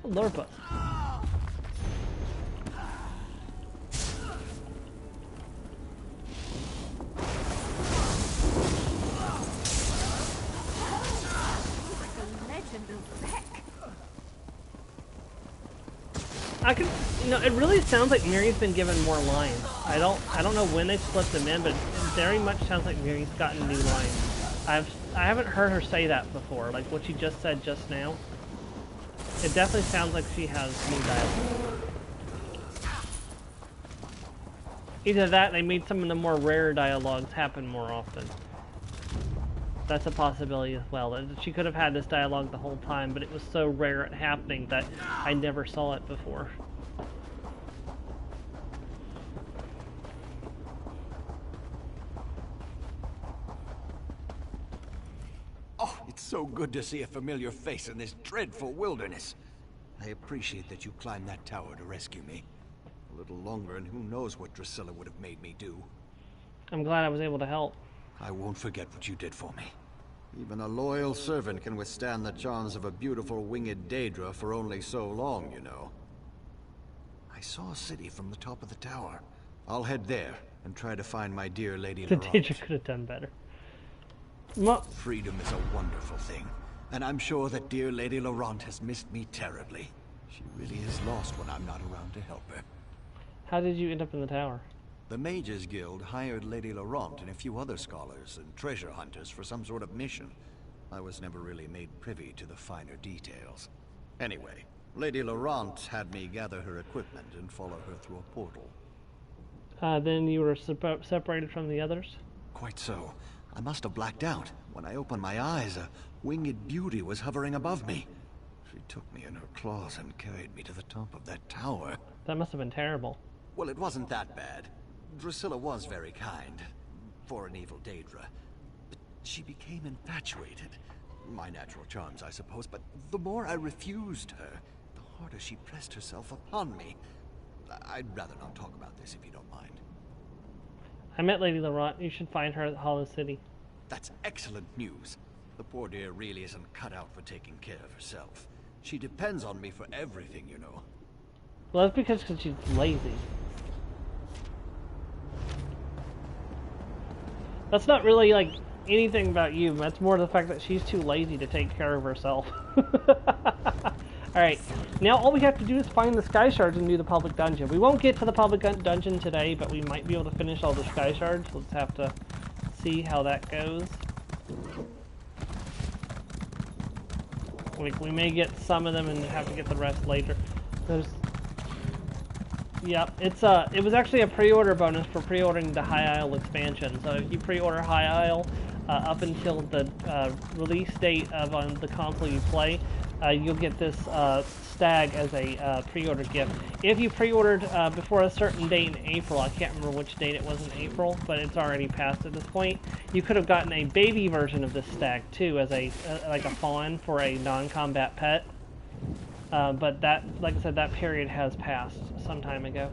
Lurpa. I can, it really sounds like Miri's been given more lines. I don't know when they split them in, but it very much sounds like Miri's gotten new lines. I haven't heard her say that before, like what she just said just now. It definitely sounds like she has new dialogue. Either that, they made some of the more rare dialogues happen more often. That's a possibility as well. She could have had this dialogue the whole time, but it was so rare at happening that I never saw it before. Oh, it's so good to see a familiar face in this dreadful wilderness. I appreciate that you climbed that tower to rescue me. A little longer and who knows what Drusilla would have made me do. I'm glad I was able to help. I won't forget what you did for me. Even a loyal servant can withstand the charms of a beautiful winged Daedra for only so long, you know. I saw a city from the top of the tower. I'll head there and try to find my dear Lady The Laurent. Daedra could have done better. Freedom is a wonderful thing, and I'm sure that dear Lady Laurent has missed me terribly. She really is lost when I'm not around to help her. How did you end up in the tower? The Mages Guild hired Lady Laurent and a few other scholars and treasure hunters for some sort of mission. I was never really made privy to the finer details. Anyway, Lady Laurent had me gather her equipment and follow her through a portal. Then you were separated from the others? Quite so. I must have blacked out. When I opened my eyes, a winged beauty was hovering above me. She took me in her claws and carried me to the top of that tower. That must have been terrible. Well, it wasn't that bad. Drusilla was very kind, for an evil Daedra. But she became infatuated. My natural charms, I suppose, but the more I refused her, the harder she pressed herself upon me. I'd rather not talk about this if you don't mind. I met Lady Laurent. You should find her at Hollow City. That's excellent news. The poor dear really isn't cut out for taking care of herself. She depends on me for everything, you know. Well, that's because she's lazy. That's not really, like, anything about you. That's more the fact that she's too lazy to take care of herself. Alright, now all we have to do is find the Sky Shards and do the public dungeon. We won't get to the public dungeon today, but we might be able to finish all the Sky Shards. Let's have to see how that goes. We may get some of them and have to get the rest later. Yep, it was actually a pre-order bonus for pre-ordering the High Isle expansion. So if you pre-order High Isle up until the release date of on the console you play, you'll get this stag as a pre-order gift. If you pre-ordered before a certain date in April, I can't remember which date it was in April, but it's already passed at this point, you could have gotten a baby version of this stag too, as a like a fawn for a non-combat pet. But that, like I said, that period has passed some time ago.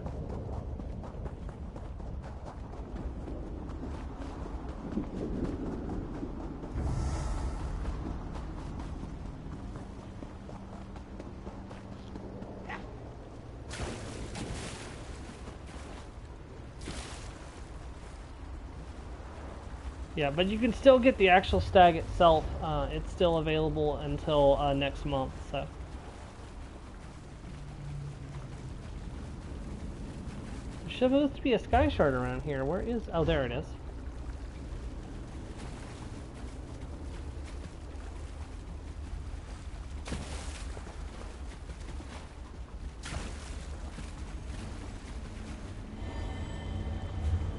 Yeah, but you can still get the actual stag itself. It's still available until next month, so. There's supposed to be a sky shard around here. Where is... Oh, there it is.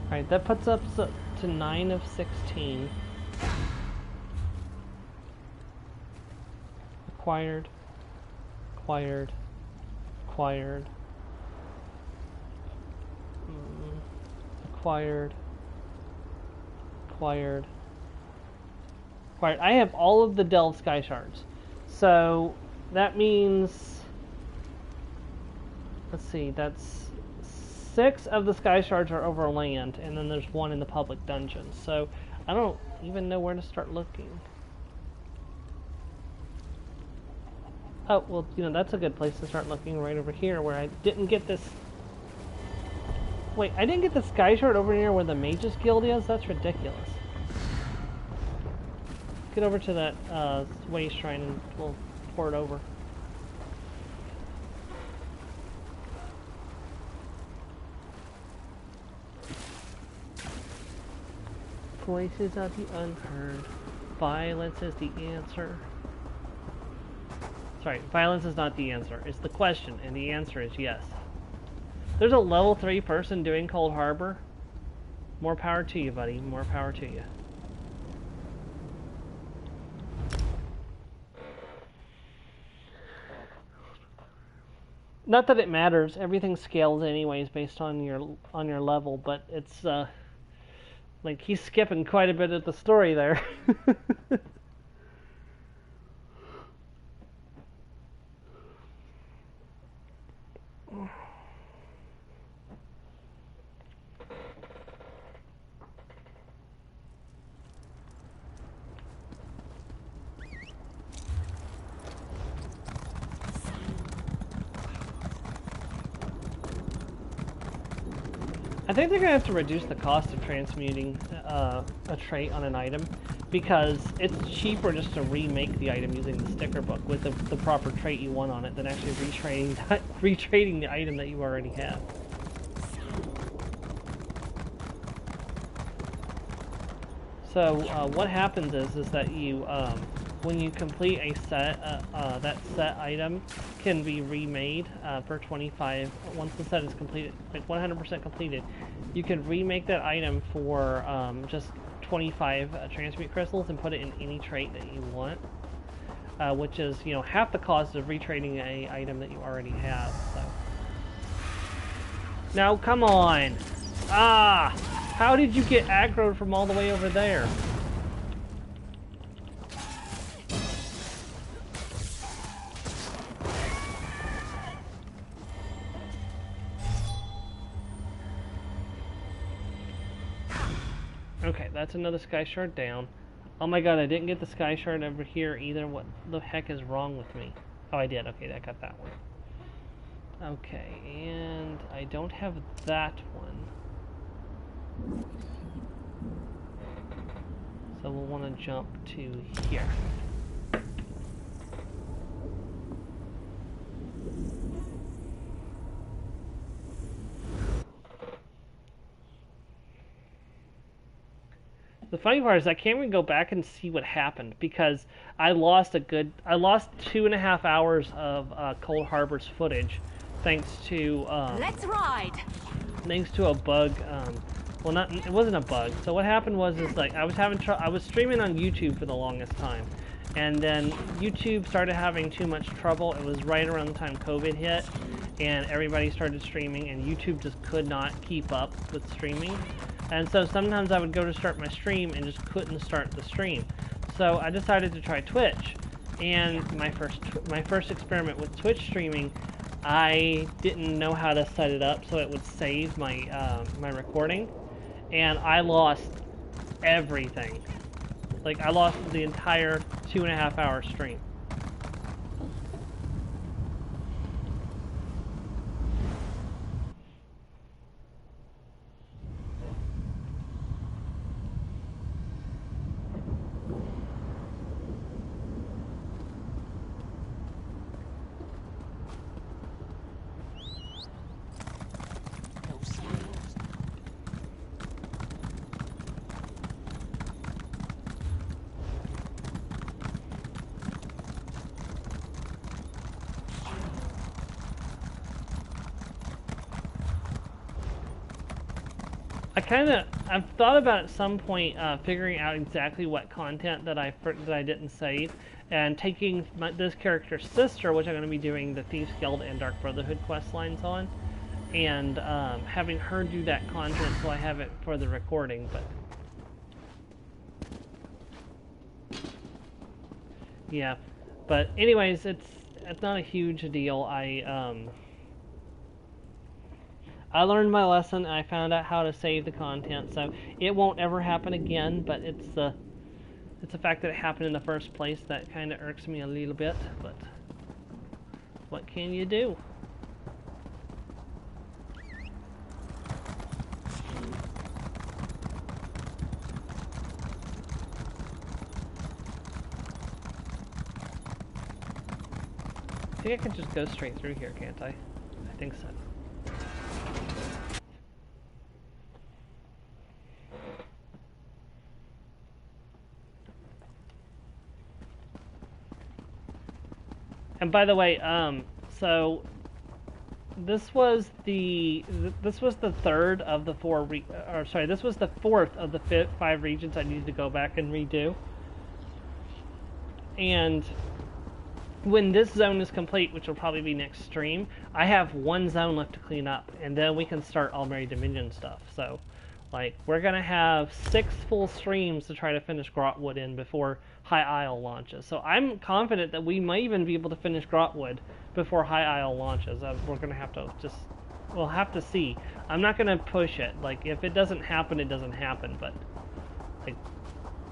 Alright, that puts us up to 9 of 16. Acquired. Acquired. Acquired. Acquired. Acquired. Acquired. I have all of the Delve Sky Shards. So, that means... Let's see, that's... 6 of the Sky Shards are over land, and then there's 1 in the public dungeon. So, I don't even know where to start looking. Oh, well, you know, that's a good place to start looking, right over here, where I didn't get this... Wait, I didn't get the Sky Shard over here where the Mages Guild is? That's ridiculous. Get over to that way shrine and we'll pour it over. Voices of the unheard. Violence is the answer. Sorry, violence is not the answer. It's the question, and the answer is yes. There's a level 3 person doing Cold Harbor. More power to you, buddy. More power to you. Not that it matters. Everything scales anyways based on your level, but it's like he's skipping quite a bit of the story there. I think they're going to have to reduce the cost of transmuting a trait on an item, because it's cheaper just to remake the item using the sticker book with the proper trait you want on it than actually retrading the item that you already have. So what happens is that you, when you complete a set, that set item can be remade for 25. Once the set is completed, like 100% completed, you can remake that item for just 25 transmute crystals and put it in any trait that you want, which is, you know, half the cost of retrading a item that you already have. So. Now, come on! Ah! How did you get aggroed from all the way over there? Okay, that's another Sky Shard down. Oh my god, I didn't get the Sky Shard over here either. What the heck is wrong with me? Oh, I did. Okay, I got that one. Okay, and I don't have that one. So we'll want to jump to here. The funny part is I can't even go back and see what happened because I lost 2.5 hours of Cold Harbor's footage thanks to Let's ride. Thanks to a bug. Well, it wasn't a bug. So what happened was like I was streaming on YouTube for the longest time, and then YouTube started having too much trouble. It was right around the time COVID hit, and everybody started streaming, and YouTube just could not keep up with streaming. And so sometimes I would go to start my stream and just couldn't start the stream. So I decided to try Twitch, and my first experiment with Twitch streaming, I didn't know how to set it up so it would save my my recording, and I lost everything. Like I lost the entire 2.5 hour stream. I've thought about at some point figuring out exactly what content that I didn't save, and taking this character's sister, which I'm going to be doing the Thieves Guild and Dark Brotherhood quest lines on, and having her do that content so I have it for the recording. But yeah, but anyways, it's not a huge deal. I learned my lesson. I found out how to save the content, so it won't ever happen again. But it's the fact that it happened in the first place that kind of irks me a little bit. But what can you do? I think I can just go straight through here, can't I? I think so. And by the way, so this was the third of the this was the fourth of the 5 regions I needed to go back and redo. And when this zone is complete, which will probably be next stream, I have 1 zone left to clean up, and then we can start Almeri Dominion stuff. So, like, we're gonna have 6 full streams to try to finish Grotwood in before High Isle launches. So I'm confident that we might even be able to finish Grotwood before High Isle launches. We're gonna have to we'll have to see. I'm not gonna push it. Like, if it doesn't happen, it doesn't happen. But like,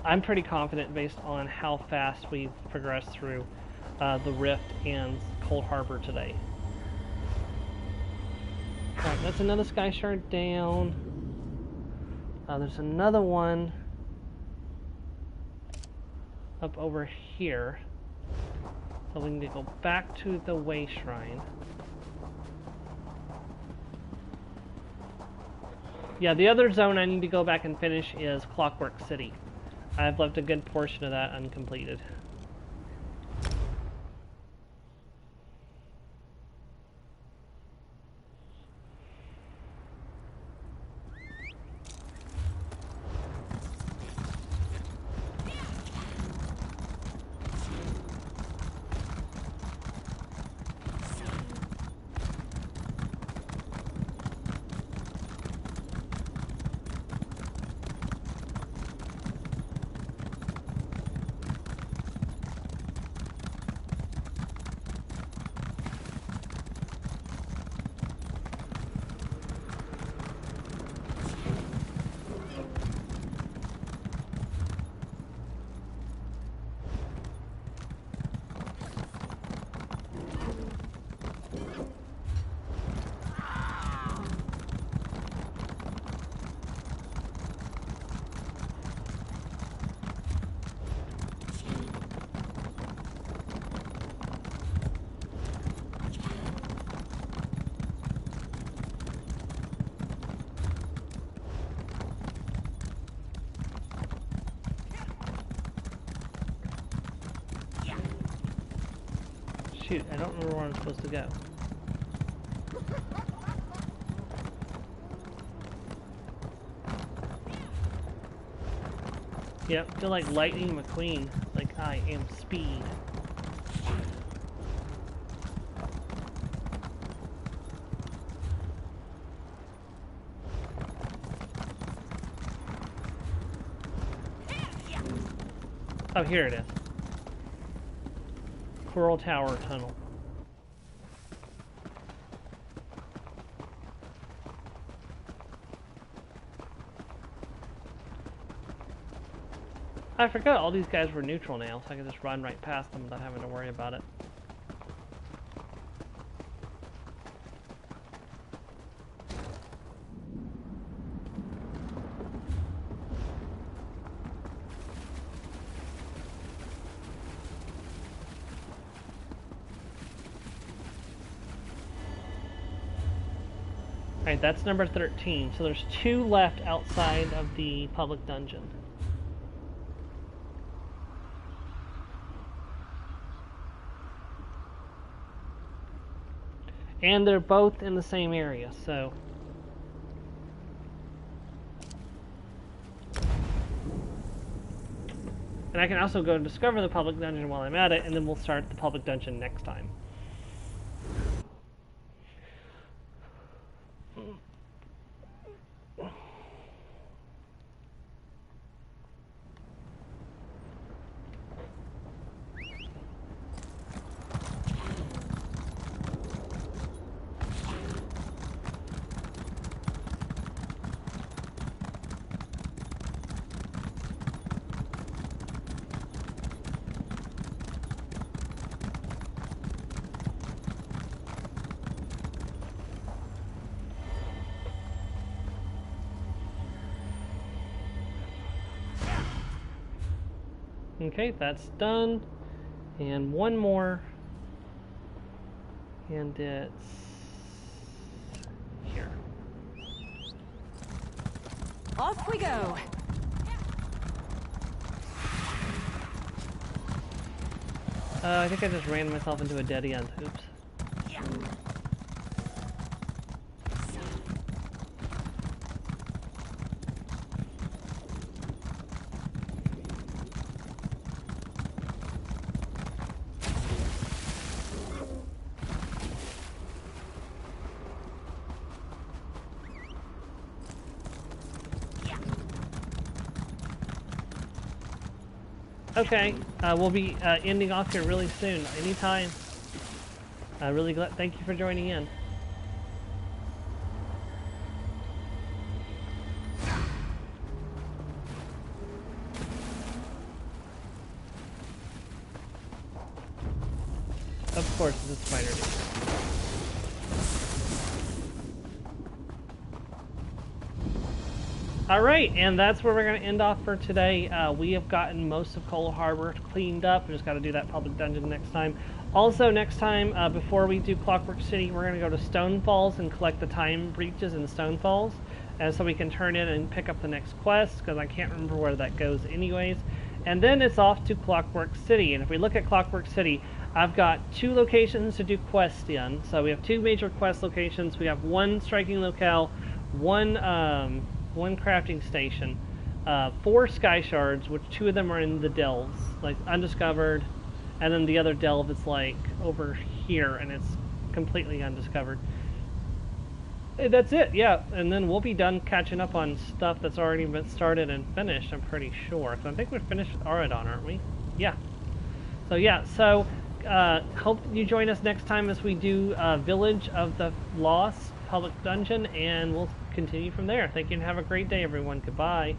I'm pretty confident based on how fast we've progressed through the Rift and Cold Harbor today. Alright, that's another Sky Shard down. There's another one up over here. So we need to go back to the Way Shrine. Yeah, the other zone I need to go back and finish is Clockwork City. I've left a good portion of that uncompleted. Shoot, I don't remember where I'm supposed to go. Yep, feel like Lightning McQueen. Like I am speed. Oh, here it is. Coral Tower Tunnel. I forgot all these guys were neutral now, so I can just run right past them without having to worry about it. Alright, that's number 13. So there's 2 left outside of the public dungeon. And they're both in the same area, so... And I can also go and discover the public dungeon while I'm at it, and then we'll start the public dungeon next time. Okay, that's done. And one more. And it's here. Off we go. I think I just ran myself into a dead end. Oops. Okay, we'll be ending off here really soon. Anytime. Really glad. Thank you for joining in. Of course, it's a spider dude. Alright, and that's where we're going to end off for today. We have gotten most of Cold Harbor cleaned up. We just got to do that public dungeon next time. Also, next time, before we do Clockwork City, we're going to go to Stone Falls and collect the time breaches in Stone Falls. So we can turn in and pick up the next quest, because I can't remember where that goes anyways. And then it's off to Clockwork City. And if we look at Clockwork City, I've got 2 locations to do quests in. So we have 2 major quest locations. We have 1 striking locale, one crafting station, 4 sky shards, which 2 of them are in the delves, like undiscovered, and then the other delve is like over here, and it's completely undiscovered. That's it, yeah, and then we'll be done catching up on stuff that's already been started and finished, I'm pretty sure. Because I think we're finished with Auradon, aren't we? Yeah. So hope you join us next time as we do Village of the Lost Public Dungeon, and we'll continue from there. Thank you and have a great day, everyone. Goodbye.